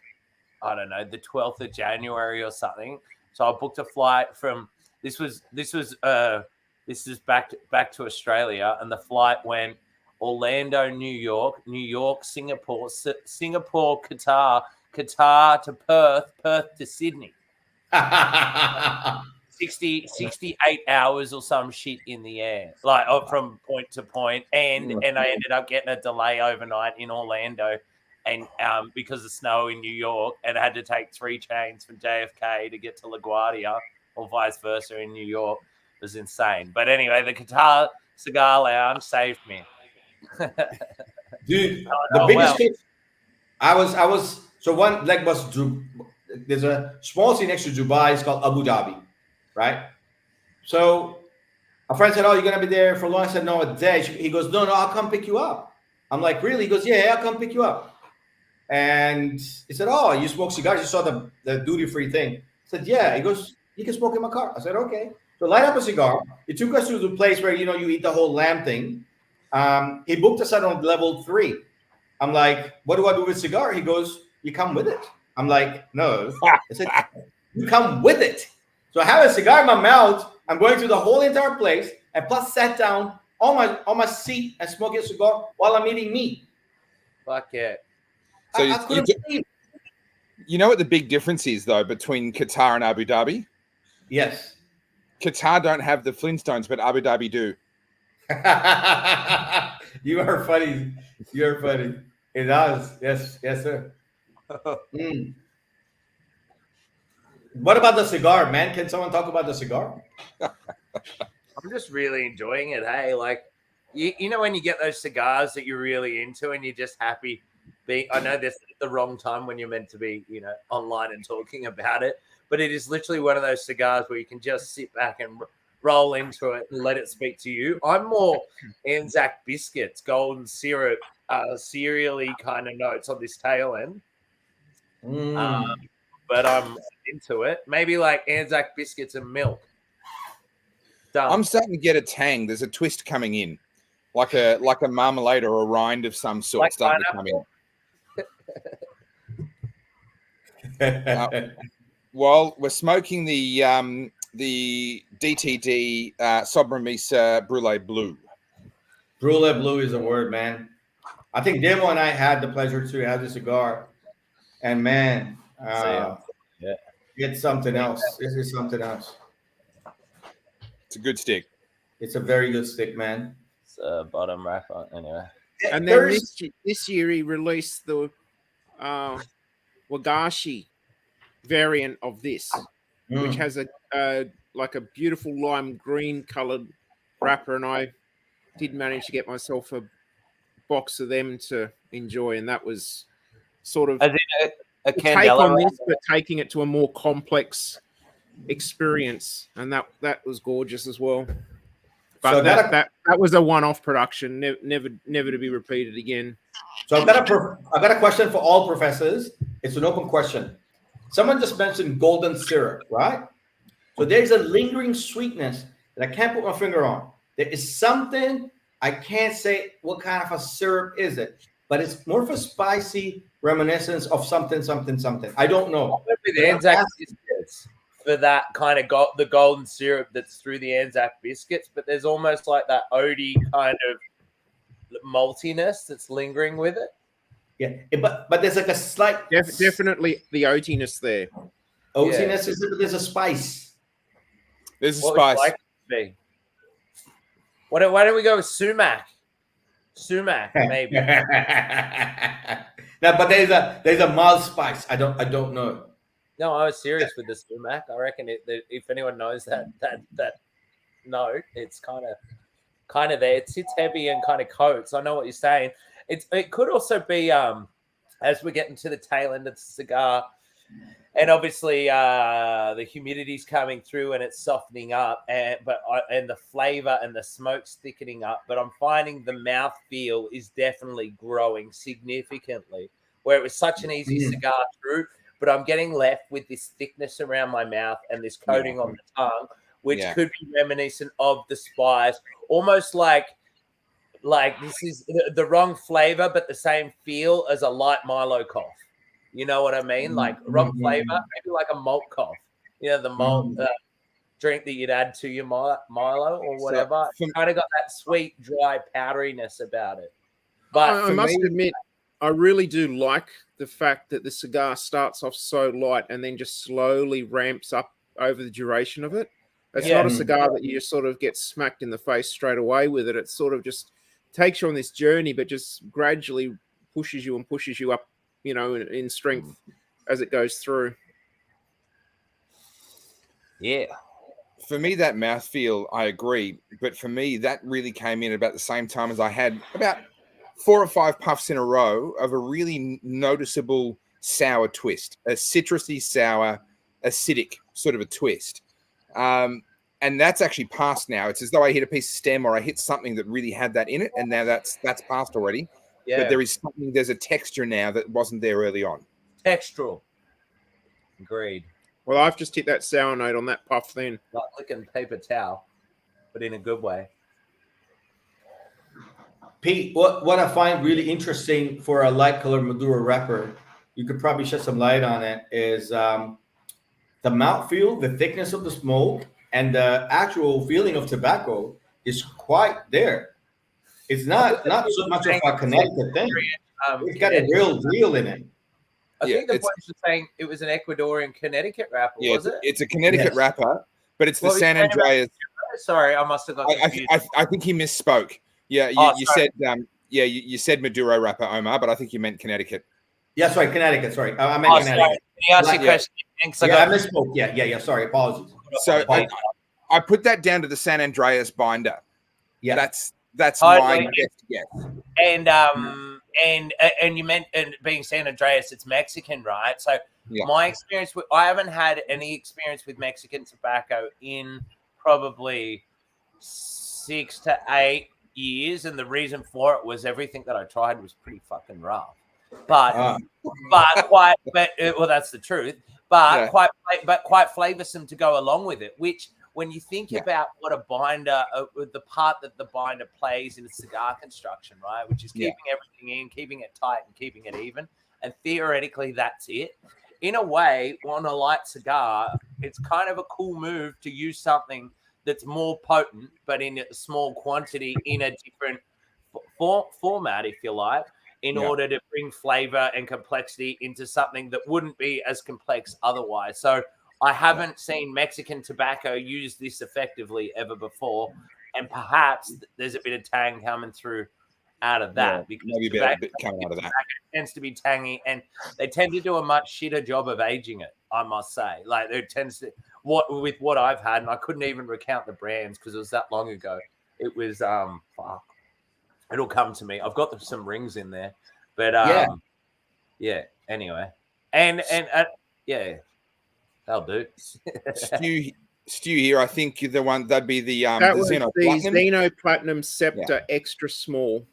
I don't know, the 12th of January or something. So I booked a flight from this is back to Australia, and the flight went Orlando, New York, Singapore, Qatar to Perth to Sydney. 68 hours or some shit in the air, like from point to point, and I ended up getting a delay overnight in Orlando, and because of snow in New York, and I had to take 3 trains from JFK to get to LaGuardia, or vice versa in New York. It was insane. But anyway, the Qatar Cigar Lounge saved me. Dude, the biggest thing, I was so one leg was there's a small city next to Dubai. It's called Abu Dhabi, right? So a friend said, "Oh, you're gonna be there for long?" I said, "No, a day." He goes, "No, I'll come pick you up." I'm like, "Really?" He goes, "Yeah, I'll come pick you up." And he said, "Oh, you smoke cigars? You saw the duty free thing?" I said, "Yeah." He goes, "You can smoke in my car." I said, "Okay." So light up a cigar. He took us to the place where you eat the whole lamb thing. He booked us out on level 3. I'm like, "What do I do with cigar?" He goes, "You come with it." I'm like, "No." I said, "You come with it." So I have a cigar in my mouth. I'm going through the whole entire place, and plus sat down on my seat and smoking a cigar while I'm eating meat. Fuck yeah. So I couldn't believe. You know what the big difference is, though, between Qatar and Abu Dhabi? Yes. Qatar don't have the Flintstones, but Abu Dhabi do. You are funny. You are funny. It does. Yes, sir. What about the cigar, man? Can someone talk about the cigar? I'm just really enjoying it. Hey, like you know when you get those cigars that you're really into and you're just happy being. I know this is the wrong time when you're meant to be, online and talking about it, but it is literally one of those cigars where you can just sit back and roll into it and let it speak to you. I'm more Anzac biscuits, golden syrup, cereally kind of notes on this tail end. But I'm into it. Maybe like Anzac biscuits and milk. Done. I'm starting to get a tang. There's a twist coming in, like a marmalade or a rind of some sort Like starting to come in. While we're smoking the DTT Sobremesa Brulee Blue. Brulee Blue is a word, man. I think Demo and I had the pleasure to have the cigar, and man, it's something else. This is something else. It's a good stick. It's a very good stick, man. It's a bottom wrapper, anyway. And then this year he released the Wagashi variant of this, which has a like a beautiful lime green colored wrapper, and I did manage to get myself a box of them to enjoy, and that was sort of As in a take on this, but taking it to a more complex experience, and that was gorgeous as well. But So that was a one-off production, never to be repeated again. So I've got a question for all professors. It's an open question. Someone just mentioned golden syrup, right? So there's a lingering sweetness that I can't put my finger on. There is something, I can't say what kind of a syrup is it, but it's more of a spicy reminiscence of something. I don't know. The Anzac biscuits for that kind of the golden syrup that's through the Anzac biscuits, but there's almost like that oaty kind of maltiness that's lingering with it. Yeah, but there's like a slight definitely the oatiness there. Oatiness is there's a spice. There's a What spice. would you like it to be? Why don't we go with sumac? Sumac, maybe. No, but there's a mild spice. I don't know. No, I was serious with the sumac. I reckon if anyone knows that note, it's kind of there. It sits heavy and kind of coats. I know what you're saying. It could also be as we're getting to the tail end of the cigar, and obviously the humidity's coming through and it's softening up, and the flavor and the smoke's thickening up. But I'm finding the mouth feel is definitely growing significantly. Where it was such an easy cigar through, but I'm getting left with this thickness around my mouth and this coating on the tongue, which could be reminiscent of the spice, almost like this is the wrong flavor, but the same feel as a light Milo cough. You know what I mean? Like rum flavor, maybe like a malt cough. You know, the malt drink that you'd add to your Milo or whatever. Kind of got that sweet, dry powderiness about it. But I must admit, I really do like the fact that the cigar starts off so light and then just slowly ramps up over the duration of it. It's not a cigar that you just sort of get smacked in the face straight away with it. It sort of just takes you on this journey, but just gradually pushes you up, you know, in strength as it goes through. Yeah. For me, that mouthfeel, I agree. But for me, that really came in about the same time as I had about 4 or 5 puffs in a row of a really noticeable sour twist, a citrusy, sour, acidic sort of a twist. And that's actually past now. It's as though I hit a piece of stem or I hit something that really had that in it, and now that's past already. Yeah. But there's a texture now that wasn't there early on. Textural. Agreed. Well, I've just hit that sour note on that puff then. Like licking paper towel, but in a good way. Pete, what I find really interesting for a light color Maduro wrapper, you could probably shed some light on it, is the mouthfeel, the thickness of the smoke, and the actual feeling of tobacco is quite there. It's not so much of a Connecticut thing. It's got a real deal in it. I think the point was saying it was an Ecuadorian Connecticut wrapper, was it? It's a Connecticut wrapper, but it's the San Andreas. Sorry, I must have got confused. I think he misspoke. Yeah, you said you said Maduro wrapper, Omar, but I think you meant Connecticut. Yeah, sorry, Connecticut. Sorry, I meant Connecticut. Sorry. Can you ask your question? I misspoke. Yeah. Sorry, apologies. So I put that down to the San Andreas binder. Yeah, that's totally. my best guess. And you meant, and being San Andreas, it's Mexican, right? So my experience I haven't had any experience with Mexican tobacco in probably 6 to 8 years, and the reason for it was everything that I tried was pretty fucking rough. But that's the truth. But quite flavoursome to go along with it. Which, when you think about what a binder, the part that the binder plays in a cigar construction, right, which is keeping everything in, keeping it tight, and keeping it even, and theoretically that's it. In a way, on a light cigar, it's kind of a cool move to use something that's more potent, but in a small quantity in a different format, if you like, in order to bring flavor and complexity into something that wouldn't be as complex otherwise. So I haven't seen Mexican tobacco use this effectively ever before, and perhaps there's a bit of tang coming through out of that, because maybe a bit coming out of that. Tends to be tangy, and they tend to do a much shitter job of aging it, I must say. Like, there tends to, with what I've had, and I couldn't even recount the brands because it was that long ago. It was fuck. It'll come to me. I've got some rings in there, but anyway, and that'll do. Stu here, I think the one that'd be the that was Xeno the Platinum. Xeno Platinum Scepter Extra Small.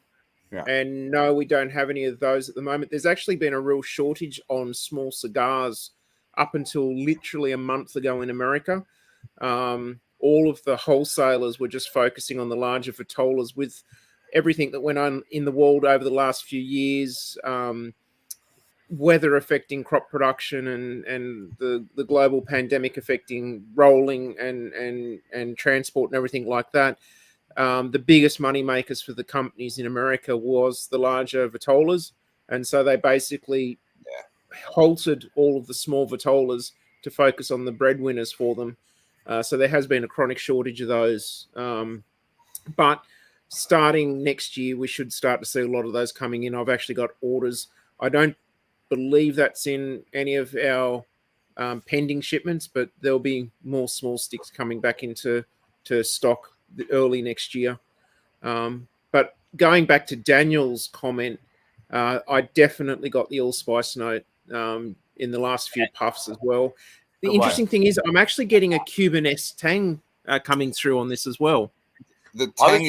Yeah. And no, we don't have any of those at the moment. There's actually been a real shortage on small cigars up until literally a month ago in America. All of the wholesalers were just focusing on the larger Vitolas with everything that went on in the world over the last few years, weather affecting crop production and the global pandemic affecting rolling and transport and everything like that. The biggest money makers for the companies in America was the larger Vitolas. And so they basically halted all of the small Vitolas to focus on the breadwinners for them. So there has been a chronic shortage of those. But starting next year, we should start to see a lot of those coming in. I've actually got orders. I don't believe that's in any of our pending shipments, but there'll be more small sticks coming back into stock early next year. But going back to Daniel's comment, I definitely got the allspice note in the last few puffs as well. The interesting thing is I'm actually getting a Cuban-esque tang coming through on this as well. The tang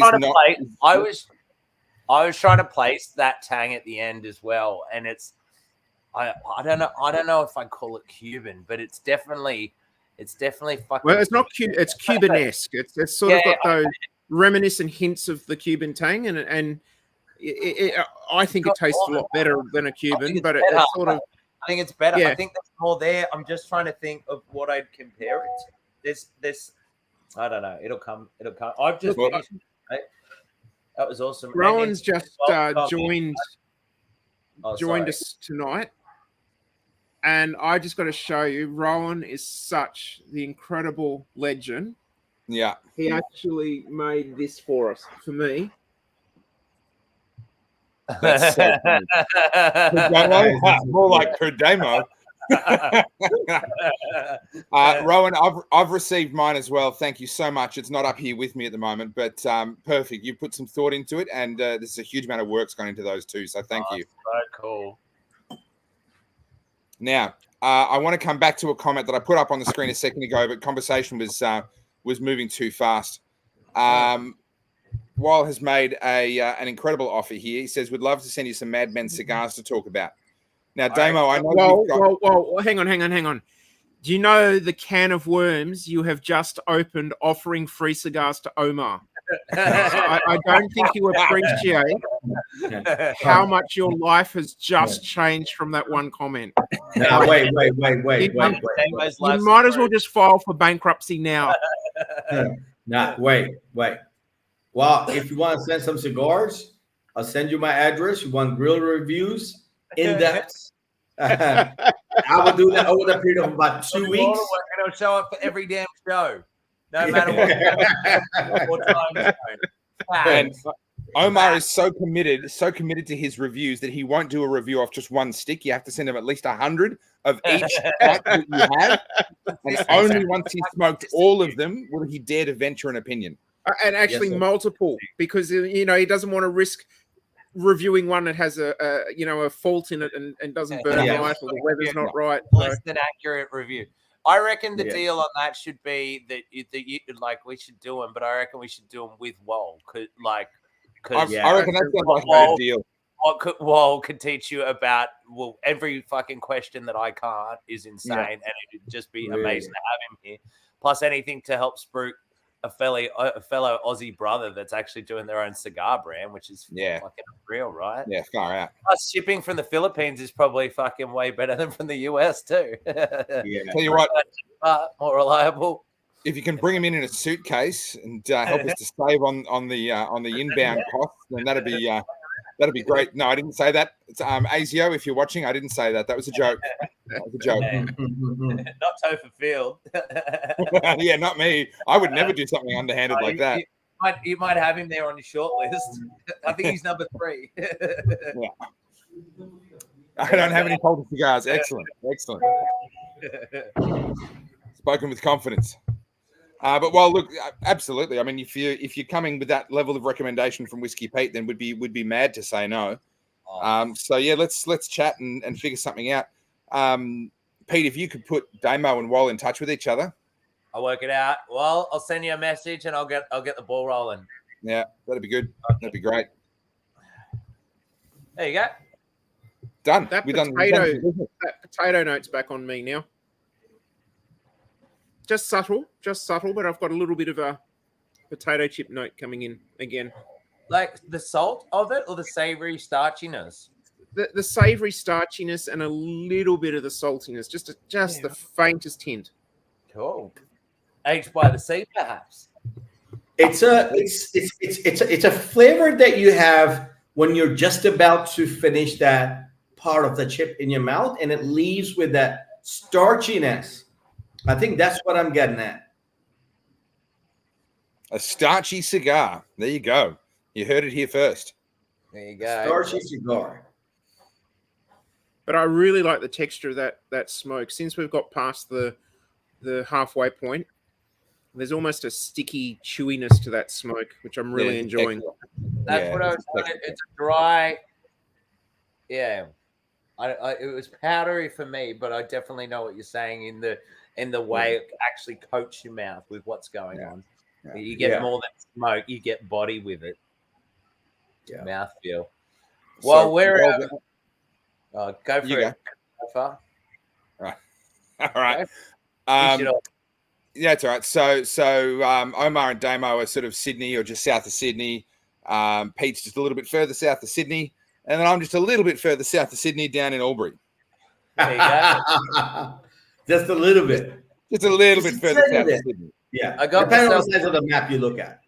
I was trying to place that tang at the end as well, and it's I don't know if I call it Cuban, but it's definitely fucking. Well, it's not Cuban. It's Cuban-esque. It's sort of got those reminiscent hints of the Cuban tang, and I think it tastes a lot better than a Cuban, but it's sort of I think it's better. Yeah. I think there's more there. I'm just trying to think of what I'd compare it to. This. I don't know. It'll come. I've just finished. Right? That was awesome. Rowan's just joined sorry. us tonight, and I just got to show you, Rowan is such the incredible legend. Yeah. He actually made this for us, for me. That's so funny. More like Cudemo. Rowan, I've received mine as well. Thank you so much. It's not up here with me at the moment, but perfect. You put some thought into it, and there's a huge amount of work's gone into those too. So thank you. So cool. Now, I want to come back to a comment that I put up on the screen a second ago, but conversation was moving too fast. Wall has made an incredible offer here. He says, "Would love to send you some Mad Men cigars to talk about." Now, Damo, I know Whoa, hang on. Do you know the can of worms you have just opened offering free cigars to Omar? I don't think you appreciate how much your life has just changed from that one comment. Now, wait. You might as well just file for bankruptcy now. Wait. Well, if you want to send some cigars, I'll send you my address. You want grill reviews, in depth. I will do that over the period of about 2 weeks. It'll show up for every damn show, no matter what time zone. And Omar is so committed to his reviews that he won't do a review off just one stick. You have to send him at least 100 of each pack that you have. And only once he's smoked all of them will he dare to venture an opinion. And actually multiple, because he doesn't want to risk reviewing one that has a fault in it and doesn't burn right, or the weather's not right. Less than accurate review. I reckon the deal on that should be that we should do them, but I reckon we should do them with Wall. I reckon that's like a good deal. What Wall could teach you about every fucking question that I can't is insane, and it'd just be amazing to have him here. Plus anything to help spruik a fellow Aussie brother that's actually doing their own cigar brand, which is fucking real, right? Yeah, far out. Plus, shipping from the Philippines is probably fucking way better than from the US too. Tell you what, more reliable. If you can bring him in a suitcase and help us to save on the inbound costs, then that'd be great. No, I didn't say that. It's ASIO, if you're watching, I didn't say that. That was a joke. That was a joke. Not Topher Field. Yeah, not me. I would never do something underhanded like that. You might have him there on your short list. I think he's number 3. Yeah. I don't have any Polter cigars. Excellent. Spoken with confidence. But look, absolutely. I mean, if you're coming with that level of recommendation from Whiskey Pete, then would be mad to say no. So yeah, let's chat and figure something out. Pete, if you could put Damo and Wall in touch with each other, I'll work it out. Well, I'll send you a message and I'll get the ball rolling. Yeah, that'd be good. That'd be great. There you go. Done. That potato note's back on me now. Just subtle, but I've got a little bit of a potato chip note coming in again. Like the salt of it or the savory starchiness? The savory starchiness and a little bit of the saltiness, just the faintest hint. Cool. Aged by the sea, perhaps. It's a flavor that you have when you're just about to finish that part of the chip in your mouth, and it leaves with that starchiness. I think that's what I'm getting at. A starchy cigar. There you go. You heard it here first. There you go. Starchy cigar. But I really like the texture of that smoke. Since we've got past the halfway point, there's almost a sticky chewiness to that smoke, which I'm really enjoying. That's what I was saying. It's a dry. Yeah. It was powdery for me, but I definitely know what you're saying in the way it actually coats your mouth with what's going on. Yeah. You get more than smoke, you get body with it. Yeah. Mouth feel. Well, go for it. All right. Yeah, it's all right. So Omar and Damo are sort of Sydney or just south of Sydney. Pete's just a little bit further south of Sydney. And then I'm just a little bit further south of Sydney down in Albury. There you go. Just a little bit. Just a little bit Just further a south bit. of Sydney. Yeah. I got Depending on myself- the size of the map you look at.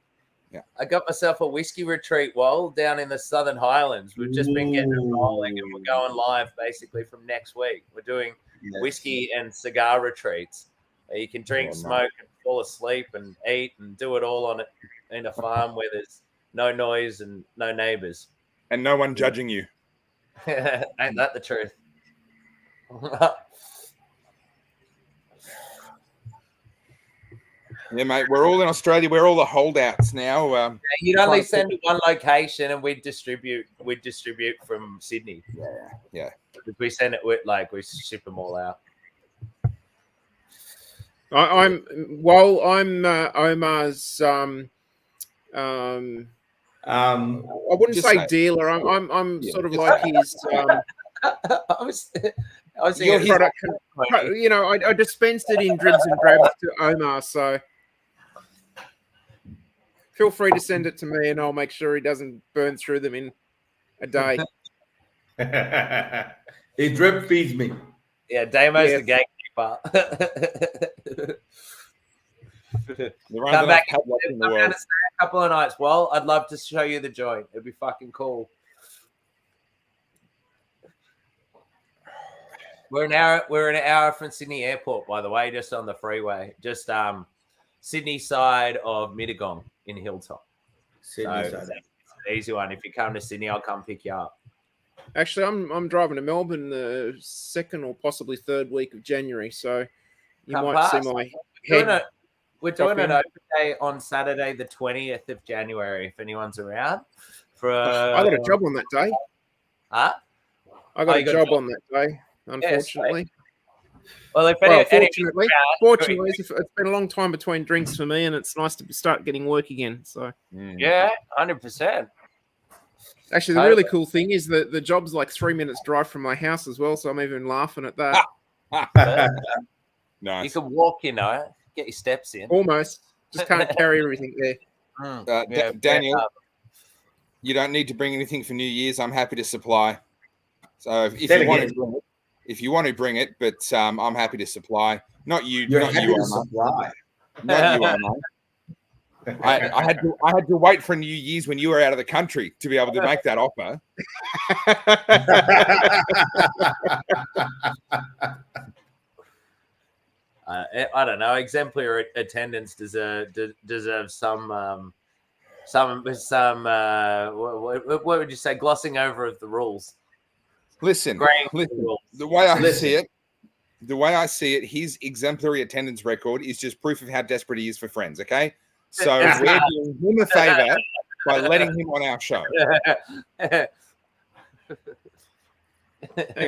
I got myself a whiskey retreat down in the Southern Highlands. We've just been getting it rolling, and we're going live basically from next week. We're doing whiskey and cigar retreats. You can drink, smoke, and fall asleep, and eat, and do it all in a farm where there's no noise and no neighbors. And no one judging you. Ain't that the truth? Yeah, mate. We're all in Australia. We're all the holdouts now. You'd only send to one location, and we'd distribute from Sydney. Yeah. If we send it we ship them all out. I'm Omar's. I wouldn't Just say say- dealer. I'm Yeah, sort of just like say- his. I was Your thinking product, I dispensed it in dribs and drabs to Omar, so feel free to send it to me, and I'll make sure he doesn't burn through them in a day. It drip feeds me. yeah, Damo's Yeah. the gatekeeper. The Come back padlock in the I'm world. gonna stay a couple of nights. Well, I'd love to show you the joint. It'd be fucking cool. We're an hour from Sydney Airport, by the way, just on the freeway, just Sydney side of Mittagong in Hilltop. Sydney So side. it's an easy one. If you come to Sydney, I'll come pick you up. Actually, I'm driving to Melbourne the 2nd or possibly 3rd week of January, so you Come might see past. my Doing head. We're doing Pop an in. open day on Saturday, the 20th of January, if anyone's around. I got a job on that day. Huh? I got you a got a job job? on that day, unfortunately. Well, if Well, any fortunately, it's been a long time between drinks for me, and it's nice to start getting work again. So, yeah, 100%. actually, the really cool thing is that the job's like 3 minutes drive from my house as well. So I'm even laughing at that. You Nice. can walk, get your steps in. Almost, just can't carry everything there. Daniel, you don't need to bring anything for New Year's. I'm happy to supply. So if you want to bring it, but I'm happy to supply. Not you, You're not happy you, to Omar. supply. Not you, Omar. I had to wait for New Year's when you were out of the country to be able to make that offer. I don't know. Exemplary attendance deserves some what would you say? Glossing over of the rules. Listen, Graying listen. rules. The way I see it, his exemplary attendance record is just proof of how desperate he is for friends. Okay, so we're doing him a favor by letting him on our show. Hang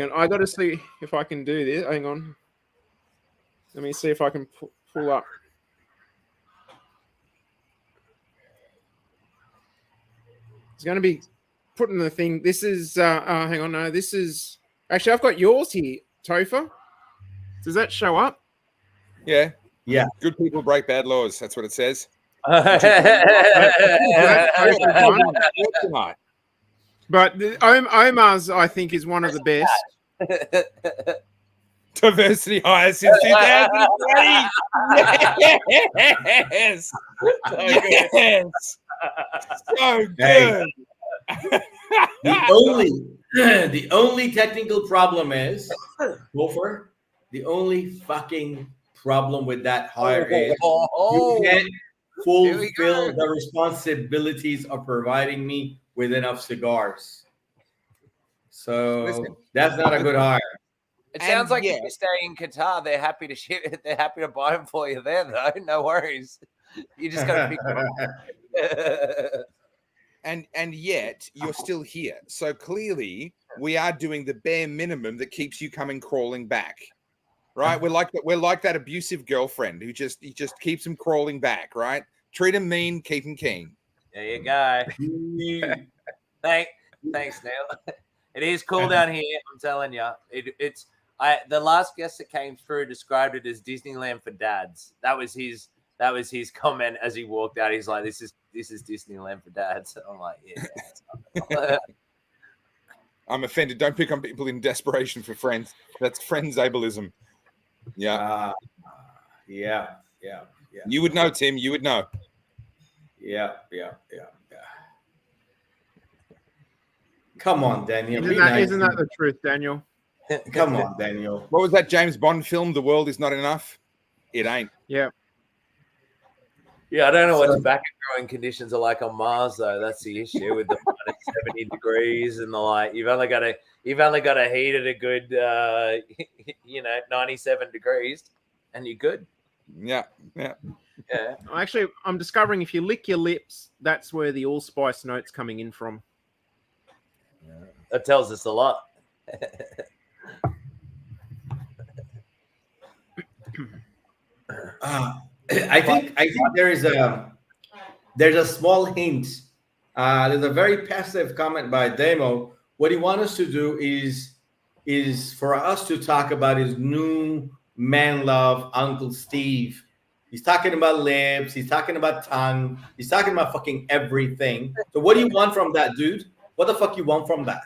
on, I got to see if I can do this. Hang on, let me see if I can pull up. It's going to be putting the thing. This is. Hang on, no, this is actually. I've got yours here, Topher. Does that show up? Yeah, Yeah. Good people break bad laws. That's what it says. Tonight. But Omar's, I think, is one of the best. Diversity higher since 2020. Yes. Yes. So good. The only technical problem is, Gopher, the only fucking problem with that hire is you can't fulfill the responsibilities of providing me with enough cigars. So that's not a good hire. It sounds like if you stay in Qatar, they're happy to ship. They're happy to buy them for you there, though. No worries. You just got to pick them up. And yet you're still here. So clearly we are doing the bare minimum that keeps you coming crawling back. Right? We're like that abusive girlfriend who just keeps him crawling back, right? Treat him mean, keep him keen. There you go. Thanks, Neil. It is cool down here, I'm telling you. The last guest that came through described it as Disneyland for dads. That was his comment as he walked out. He's like, "This is Disneyland for dads." I'm like, "Yeah." I'm offended. Don't pick on people in desperation for friends. That's friends ableism. Yeah. Yeah. You would know, Tim. You would know. Yeah. Come on, Daniel. Isn't that the truth, Daniel? Come on, Daniel. What was that James Bond film? The world is not enough. It ain't. Yeah. Yeah, I don't know what tobacco growing conditions are like on Mars, though. That's the issue with the minus 70 degrees and the like. You've only got to heat it a good, 97 degrees, and you're good. Yeah. Actually, I'm discovering if you lick your lips, that's where the allspice note's coming in from. That tells us a lot. I think there's a small hint. There's a very passive comment by Demo. What he wants us to do is for us to talk about his new man love, Uncle Steve. He's talking about lips. He's talking about tongue. He's talking about fucking everything. So what do you want from that, dude? What the fuck you want from that?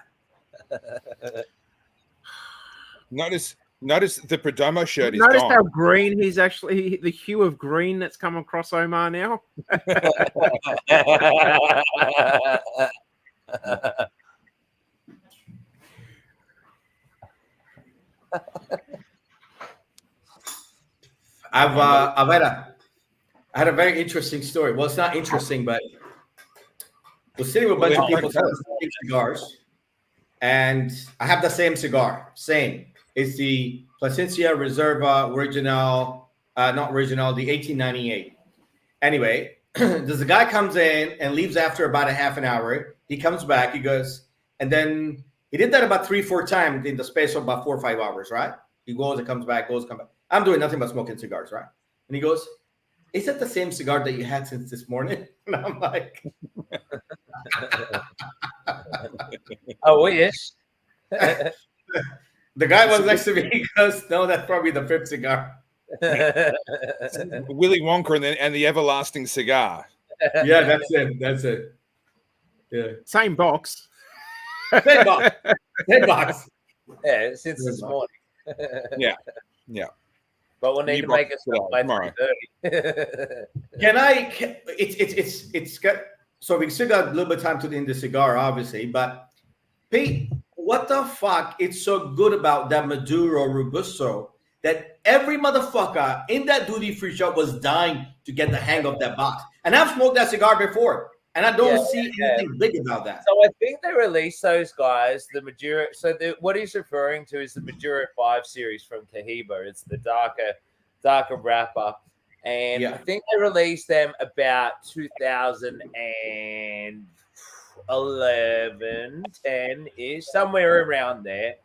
Notice the Perdomo shirt is Notice gone. how green he's actually, the hue of green that's come across Omar now. I had a very interesting story. Well, it's not interesting, but we're sitting with a bunch of people selling cigars, and I have the same cigar. Same. It's the Plasencia Reserva Original, not original, the 1898. Anyway, the guy comes in and leaves after about a half an hour. He comes back, he goes, and then he did that about 3-4 times in the space of about 4 or 5 hours, right? He goes and comes back, comes back. I'm doing nothing but smoking cigars, right? And he goes, is that the same cigar that you had since this morning? And I'm like, I wish. the guy was next to me. He goes, no, that's probably the 5th cigar. Willy Wonka and the everlasting cigar. Yeah, that's it. Yeah. Same box. Same box. Yeah, since this morning. Yeah. But we'll need to make it by 3:30. It's got, so we still got a little bit of time to end the cigar, obviously, but Pete, what the fuck it's so good about that Maduro Robusto that every motherfucker in that duty-free shop was dying to get the hang of that box. And I've smoked that cigar before, and I don't see anything big about that. So I think they released those guys, the Maduro. So what he's referring to is the Maduro 5 series from Cohiba. It's the darker wrapper. And I think they released them about 2011, 10-ish, somewhere around there.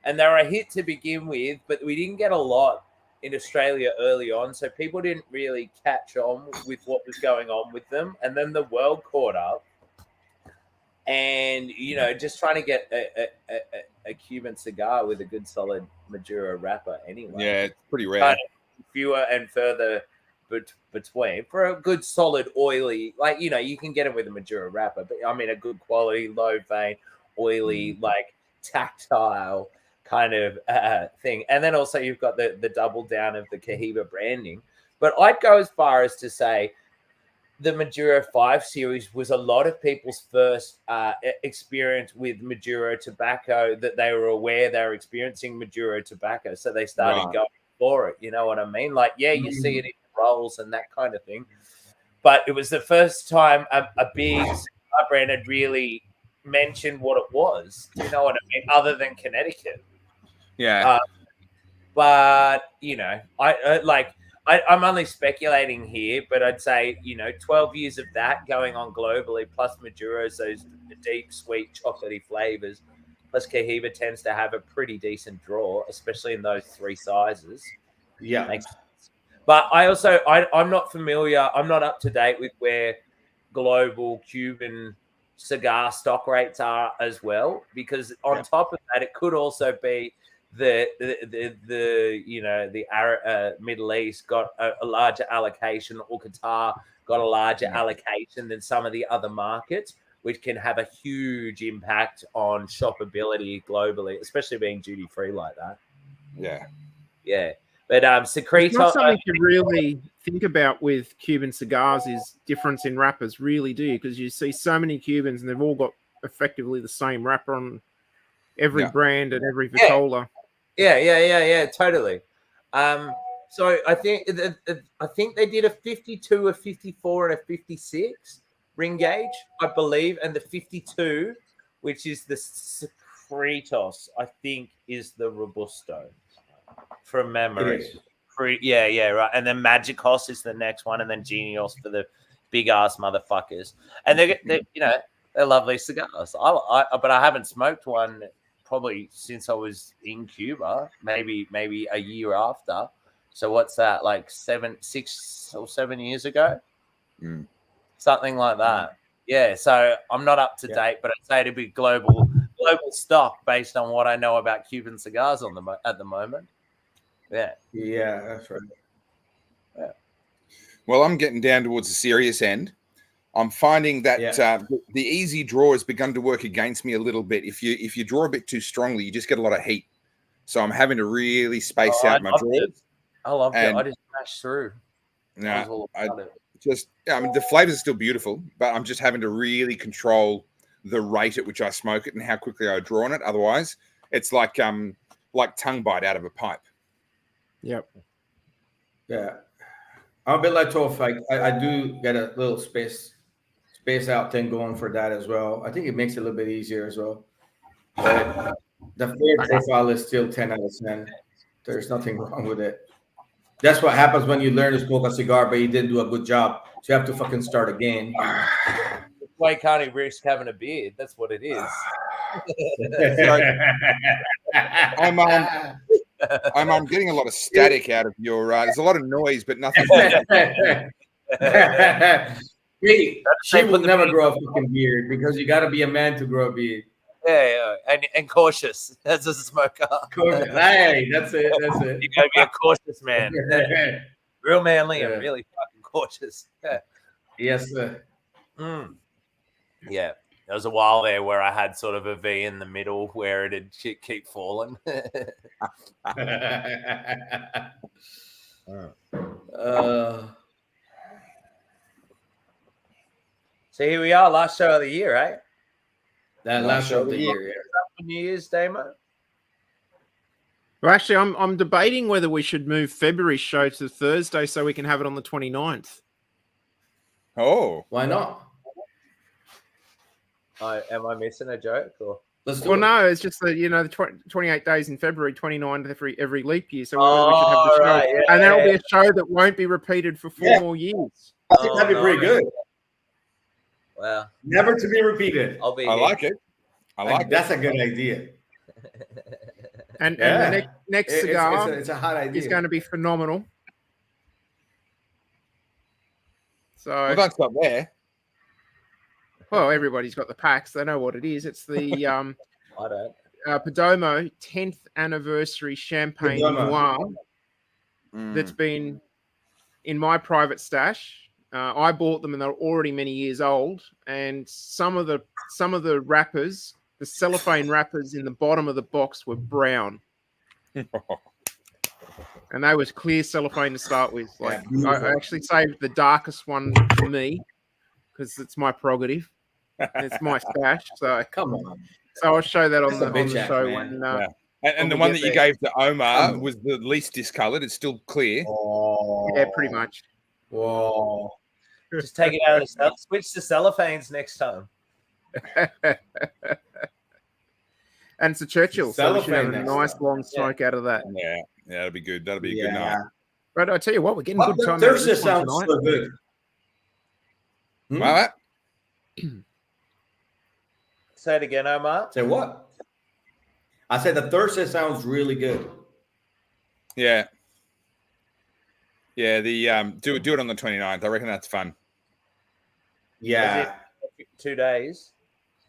And they were a hit to begin with, but we didn't get a lot in Australia early on. So people didn't really catch on with what was going on with them. And then the world caught up. And, just trying to get a Cuban cigar with a good solid Maduro wrapper anyway. Yeah, it's pretty rare. But fewer and further between for a good solid oily, like, you can get it with a Maduro wrapper, but I mean a good quality, low vein, oily, like tactile kind of thing. And then also you've got the double down of the Cohiba branding. But I'd go as far as to say the Maduro 5 series was a lot of people's first experience with Maduro tobacco, that they were aware they were experiencing Maduro tobacco. So they started going for it. You know what I mean? Like, you see it in rolls and that kind of thing. But it was the first time a big cigar brand had really mentioned what it was. You know what I mean? Other than Connecticut. Yeah. But, I'm only speculating here, but I'd say, 12 years of that going on globally, plus Maduros, those deep, sweet, chocolatey flavors, plus Cohiba tends to have a pretty decent draw, especially in those 3 sizes. Yeah. Makes sense. But I'm not familiar. I'm not up to date with where global Cuban cigar stock rates are as well, because on top of that, it could also be the Middle East got a larger allocation, or Qatar got a larger allocation than some of the other markets. which can have a huge impact on shoppability globally, especially being duty free like that. Yeah. Yeah. But Secreto, It's not something to really think about with Cuban cigars is difference in wrappers, really, do you? Because you see so many Cubans and they've all got effectively the same wrapper on every brand and every Vitola. Yeah, totally. So I think they did a 52, a 54, and a 56 ring gauge, I believe, and the 52, which is the Secretos, I think, is the Robusto, from memory. Yeah, right. And then Magicos is the next one, and then Genios for the big ass motherfuckers. And they're lovely cigars. But I haven't smoked one probably since I was in Cuba, maybe a year after. So what's that, like 6 or 7 years ago? Something like that. Yeah. So I'm not up to date, but I'd say it'd be global stock based on what I know about Cuban cigars at the moment. Yeah. Yeah, that's right. Yeah. Well, I'm getting down towards the serious end. I'm finding that the easy draw has begun to work against me a little bit. If you draw a bit too strongly, you just get a lot of heat. So I'm having to really space out my draws. I love it. I just smashed through. No, the flavors are still beautiful, but I'm just having to really control the rate at which I smoke it and how quickly I draw on it. Otherwise, it's like tongue bite out of a pipe. Yep. Yeah. I'm a bit like Toph. I do get a little space out thing going for that as well. I think it makes it a little bit easier as well. But the flavor profile is still 10 out of 10. There's nothing wrong with it. That's what happens when you learn to smoke a cigar, but you didn't do a good job. So you have to fucking start again. Why can't he risk having a beard? That's what it is. I'm getting a lot of static out of your. There's a lot of noise, but nothing. She will never grow a fucking beard because you got to be a man to grow a beard. Yeah, and cautious as a smoker. Hey, that's it. You got to be a cautious man. Real manly and really fucking cautious. Yeah. Yes, sir. Yeah. There was a while there where I had sort of a V in the middle where it'd keep falling. So here we are, last show of the year, right? That last show of the year. New Year's Day, mate. Well, actually, I'm debating whether we should move February's show to Thursday so we can have it on the 29th. Oh, why not? Am I missing a joke? Or no, it's just that the 28 days in February, 29 every leap year. So we should have the show, right, and that'll be a show that won't be repeated for 4 more years. I think that'd be pretty good. Well, never to be repeated. I'll be. I like it. That's a good idea. And the next cigar, it's a hot idea. Is going to be phenomenal. So well, don't stop there. Well, everybody's got the packs. They know what it is. It's the I don't. Perdomo 10th anniversary champagne noir that's been in my private stash. I bought them and they're already many years old. And some of the wrappers, the cellophane wrappers in the bottom of the box were brown. And they was clear cellophane to start with. Like I actually saved the darkest one for me because it's my prerogative. It's my stash. So come on. So I'll show that on the show man. when. And the one that you gave to Omar was the least discolored. It's still clear. Oh. Yeah, pretty much. Whoa. Just take it out of the stuff. Switch to cellophanes next time. And it's a Churchill. So we should have a Cellophane nice long smoke out of that. Yeah, that'll be good. That'll be a good night. But I tell you what, we're getting good time. Thursday sounds so good. Well, Say it again, Omar. Say what? I said the Thursday sounds really good. Yeah. Yeah, the do it on the 29th. I reckon that's fun. Yeah. 2 days?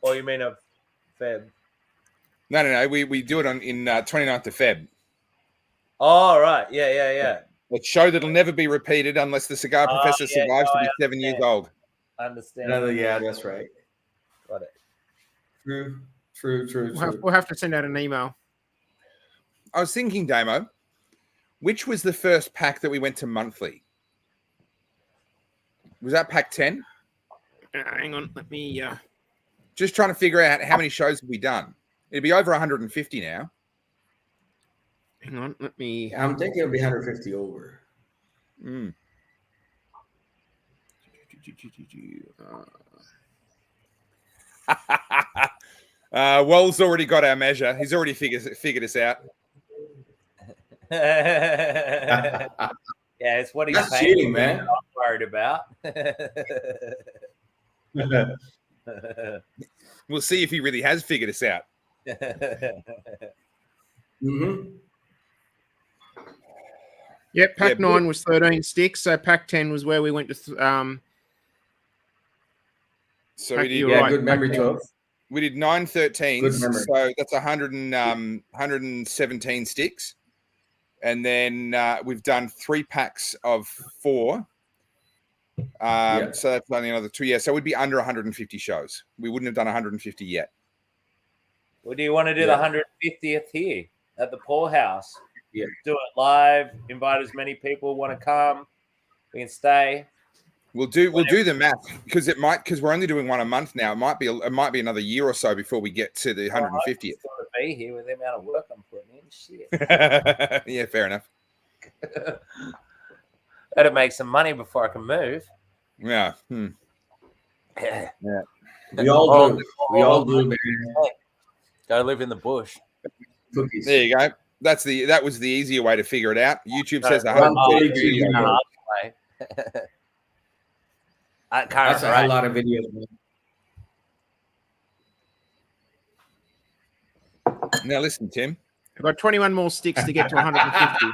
Or you mean of Feb? No. We do it in 29th of Feb. Oh, right. Yeah. A show that'll never be repeated unless the Cigar Professor survives to be 7 years old. I understand. Yeah, that's right. Got it. True. We'll have to send out an email. I was thinking, Damo, which was the first pack that we went to monthly? Was that pack 10? Hang on, let me. Just trying to figure out how many shows have we done. It'd be over 150 now. Hang on, let me. I'm thinking it'll be 150 over. Mm. Wall's already got our measure. He's already figured us out. Yeah, it's what he's That's paying. cheating, man. I'm not worried about. We'll see if he really has figured us out. Mm-hmm. Yep, pack Yeah, 9 was 13 sticks. So pack 10 was where we went to. So Pack- we did, you're Yeah, right, good memory, pack Joe. we did 9 13s. Good memory. So that's 117 sticks. And then we've done 3 packs of 4. Yeah. So that's only another 2 years. So we'd be under 150 shows. We wouldn't have done 150 yet. Well, do you want to do Yeah. the 150th here at the poorhouse? Yeah. Do it live. Invite as many people want to come. We can stay. We'll do the math because we're only doing one a month now. It might be another year or so before we get to the 150th. I just want to be here with the amount of work I'm putting in. Shit. Yeah, fair enough. Better make some money before I can move. Yeah. Yeah. We all do. We all do, man. Go live in the bush. Cookies. There you go. That was the easier way to figure it out. YouTube says No, 130 132 videos. videos. At current That's a rate. lot of videos, man. Now listen, Tim. I've got 21 more sticks to get to 150.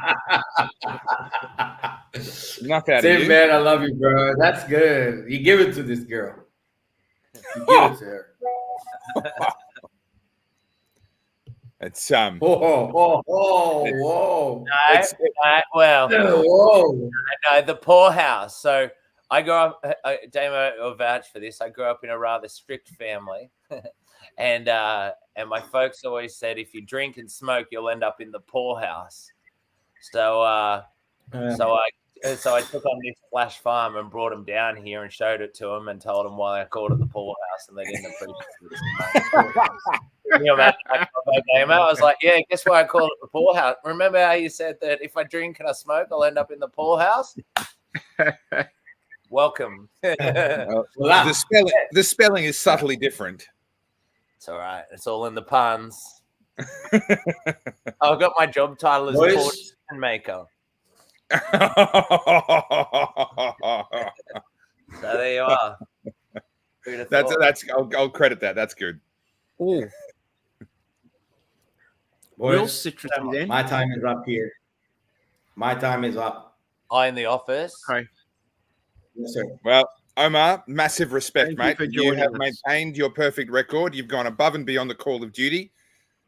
Enough out of Tim, you. man, I love you, bro. That's good. You give it to this girl. You give it to her. It's Whoa. Well, Whoa. no, the poorhouse. So I grew up, Damo will vouch for this. I grew up in a rather strict family. And my folks always said, if you drink and smoke, you'll end up in the poorhouse. So I took on this flash farm and brought them down here and showed it to them and told them why I called it the poorhouse, and they didn't appreciate it. Can you imagine that game? I was like, yeah, guess why I call it the poorhouse? Remember how you said that if I drink and I smoke, I'll end up in the poorhouse? Welcome. the spelling is subtly different. It's all right. It's all in the puns. I've got my job title as Boys. portion maker. So there you are. I'll credit that. That's good. Oh, real citrusy then. My time is up here. My time is up. I in the office. Okay. Yes, sir. Well, Omar, massive respect, Thank you mate. for You joining have us. maintained your perfect record. You've gone above and beyond the call of duty.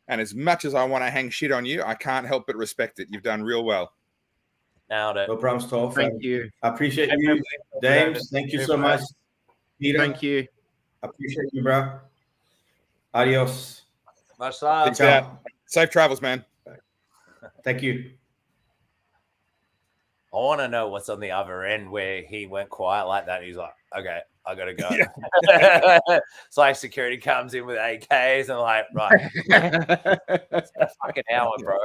And as much as I want to hang shit on you, I can't help but respect it. You've done real well. Nailed it. No problems, Toph. Thank you. I appreciate you, James. Thank you so much, Peter. Thank you. I appreciate you, bro. Adios. Much love. Peace out. Safe travels, man. Thank you. I want to know what's on the other end where he went quiet like that. He's like, okay, I got to go. It's like security comes in with AKs and like, right, it's a fucking hour, bro.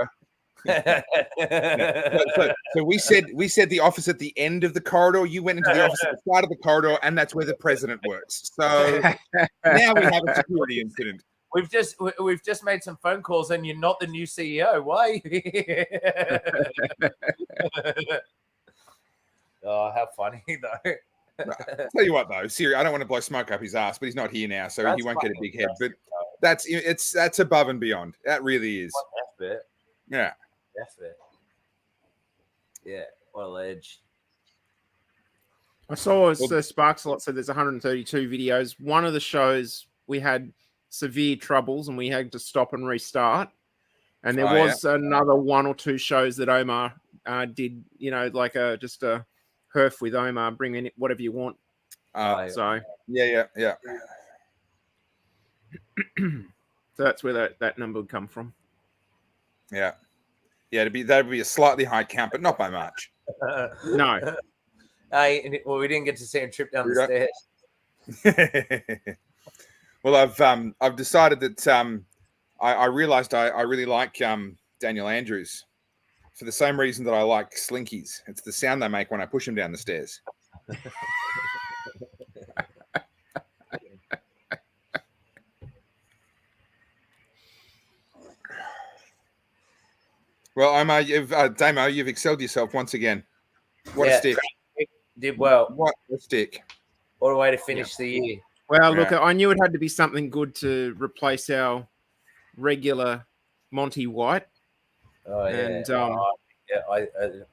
So we said the office at the end of the corridor. You went into the office at the side of the corridor, and that's where the president works. So now we have a security incident. We've just made some phone calls, and you're not the new CEO. Why? Oh, how funny though. Tell you what though, Siri, I don't want to blow smoke up his ass, but he's not here now, so That's he won't get a fucking big head. But that's above and beyond. That really is. What effort? Yeah. Effort. Yeah. What a ledge. I saw Sparks a lot said there's 132 videos. One of the shows we had severe troubles and we had to stop and restart. And there was another 1 or 2 shows that Omar did, like just a Herf with Omar, bring in whatever you want. Yeah. So that's where that number would come from. Yeah. Yeah, that'd be a slightly high count, but not by much. No. Well, we didn't get to see him trip down the stairs. Well, I've decided that I realized I really like Daniel Andrews for the same reason that I like Slinkies. It's the sound they make when I push them down the stairs. Well, Damo, you've excelled yourself once again. What a stick! Did well. What a stick! What a way to finish the year. Well, look, I knew it had to be something good to replace our regular Monty White. Oh yeah. And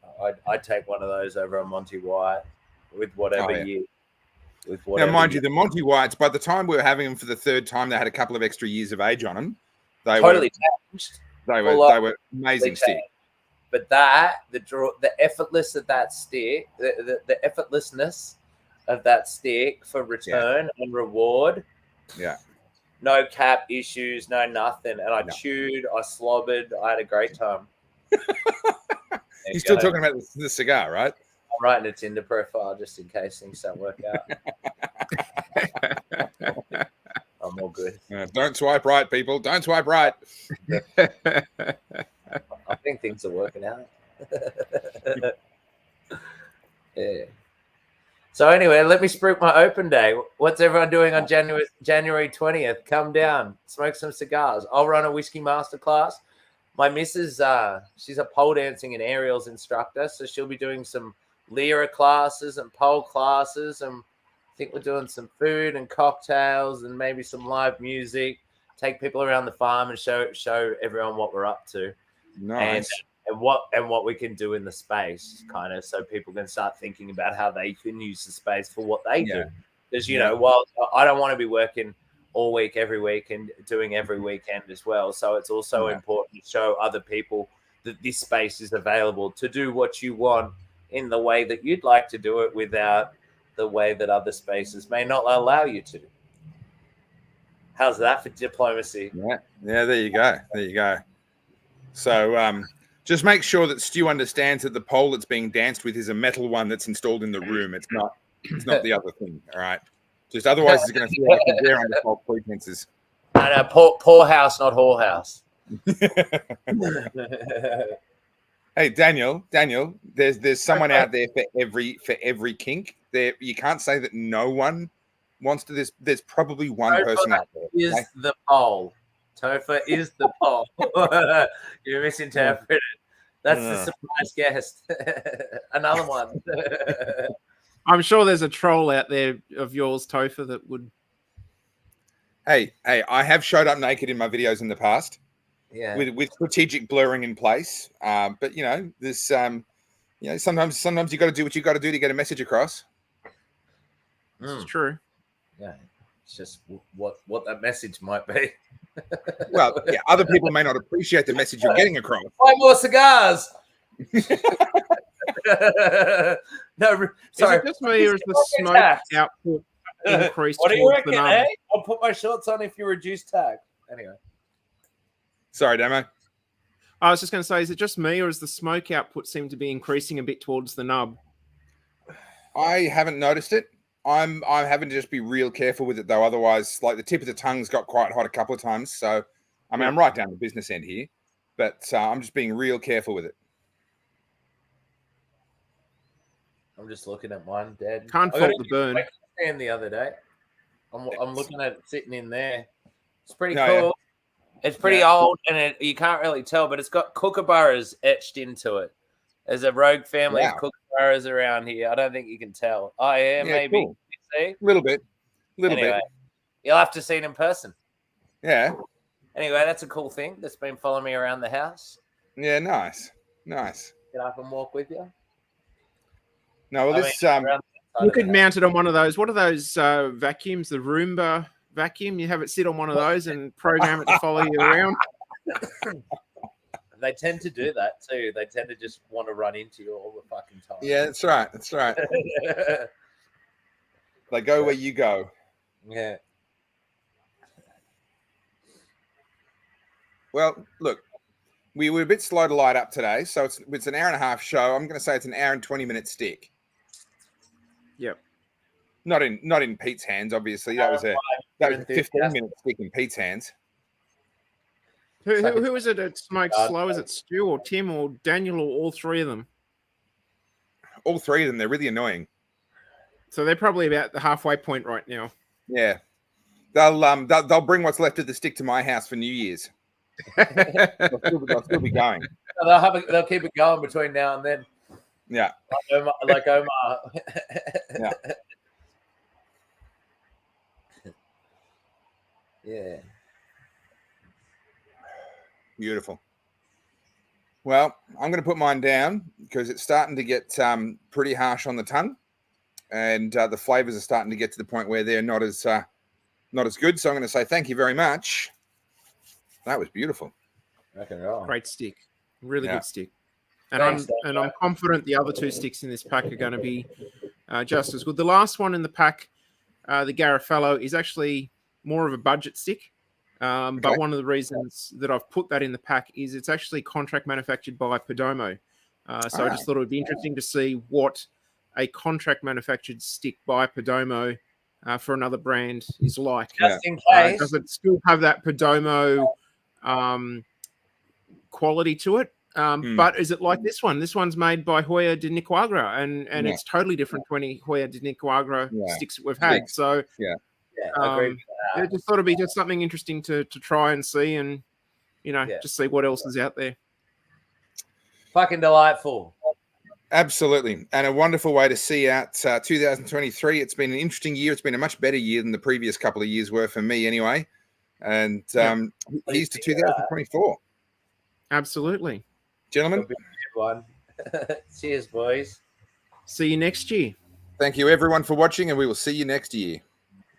I'd take one of those over a Monty White with whatever year. With whatever. Now, mind you, the Monty Whites, by the time we were having them for the third time, they had a couple of extra years of age on them. They totally changed. They were amazing sticks. But the effortless of that stick, the effortlessness of that stick for return and reward. Yeah. No cap issues, no nothing. And I chewed, I slobbered, I had a great time. You're still talking about the cigar, right? I'm writing a Tinder profile just in case things don't work out. I'm all good. Don't swipe right, people. Don't swipe right. I think things are working out. Yeah. So anyway, let me spruik my open day. What's everyone doing on January 20th? Come down, smoke some cigars. I'll run a whiskey masterclass. My missus, she's a pole dancing and aerials instructor, so she'll be doing some lyra classes and pole classes, and I think we're doing some food and cocktails and maybe some live music. Take people around the farm and show everyone what we're up to. Nice. And what we can do in the space, kind of, so people can start thinking about how they can use the space for what they do. Because while I don't want to be working all week, every week, and doing every weekend as well, so it's also important to show other people that this space is available to do what you want in the way that you'd like to do it, without the way that other spaces may not allow you to. How's that for diplomacy? Yeah, there you go. So just make sure that Stu understands that the pole that's being danced with is a metal one that's installed in the room. It's not the other thing. All right. Just otherwise, it's going to feel like they're under false pretenses. No, poor house, not whorehouse. Hey, Daniel, there's someone out there for every kink. There, you can't say that no one wants to. There's probably one person out there. Is the pole. Topher is the pole. You misinterpreted. That's the surprise guest. Another one. I'm sure there's a troll out there of yours, Topher, that would. Hey, I have showed up naked in my videos in the past. Yeah. With strategic blurring in place. But there's sometimes you got to do what you got to do to get a message across. It's true. Yeah. It's just what that message might be. Well, other people may not appreciate the message you're getting across. Buy more cigars. No, sorry. Is it just me, or is the smoke output increased? What do you reckon, eh? I'll put my shorts on if you reduce tag. Anyway. Sorry, Damo. I was just going to say, is it just me, or does the smoke output seem to be increasing a bit towards the nub? I haven't noticed it. I'm having to just be real careful with it, though. Otherwise, like, the tip of the tongue's got quite hot a couple of times. So, I mean, I'm right down the business end here, but I'm just being real careful with it. I'm just looking at mine, Dad. Can't fault the burn. Stand the other day. I'm looking at it sitting in there. It's pretty cool. Yeah. It's pretty old, and you can't really tell, but it's got kookaburras etched into it. There's a rogue family of kookaburras around here. I don't think you can tell. Oh, yeah, maybe. Cool. See? A little bit. Anyway, you'll have to see it in person. Yeah. Anyway, that's a cool thing that's been following me around the house. Yeah, nice. Get up and walk with you. No, well, you could mount it on one of those. What are those vacuums? The Roomba vacuum? You have it sit on one of those and program it to follow you around. They tend to do that too. They tend to just want to run into you all the fucking time. Yeah, that's right. They go where you go. Yeah. Well, look, we were a bit slow to light up today, so it's an hour and a half show. I'm going to say it's an hour and 20-minute stick. Yep. Not in Pete's hands, obviously. That was a 15-minute stick in Pete's hands. Who is it that smokes slow? Is it Stu or Tim or Daniel or all three of them? All three of them. They're really annoying. So they're probably about the halfway point right now. Yeah. They'll bring what's left of the stick to my house for New Year's. They'll still be going. They'll keep it going between now and then. Yeah. Like Omar. Yeah. Yeah. Beautiful. Well, I'm going to put mine down because it's starting to get pretty harsh on the tongue, and the flavors are starting to get to the point where they're not as good. So I'm going to say thank you very much. That was beautiful. Great stick. Really good stick. And Thanks, I'm confident the other two sticks in this pack are going to be just as good. The last one in the pack, the Garofalo, is actually more of a budget stick. But one of the reasons that I've put that in the pack is it's actually contract manufactured by Perdomo. So I just thought it would be interesting to see what a contract manufactured stick by Perdomo for another brand is like. Just in case. Does it still have that Perdomo quality to it? But is it like this one? This one's made by Hoya de Nicaragua, and it's totally different to any Hoya de Nicaragua sticks that we've had. So I just thought it'd be just something interesting to try and see, and just see what else is out there. Fucking delightful. Absolutely, and a wonderful way to see out 2023. It's been an interesting year. It's been a much better year than the previous couple of years were for me, anyway. And here's to 2024. Absolutely, gentlemen. Cheers, boys. See you next year. Thank you, everyone, for watching, and we will see you next year.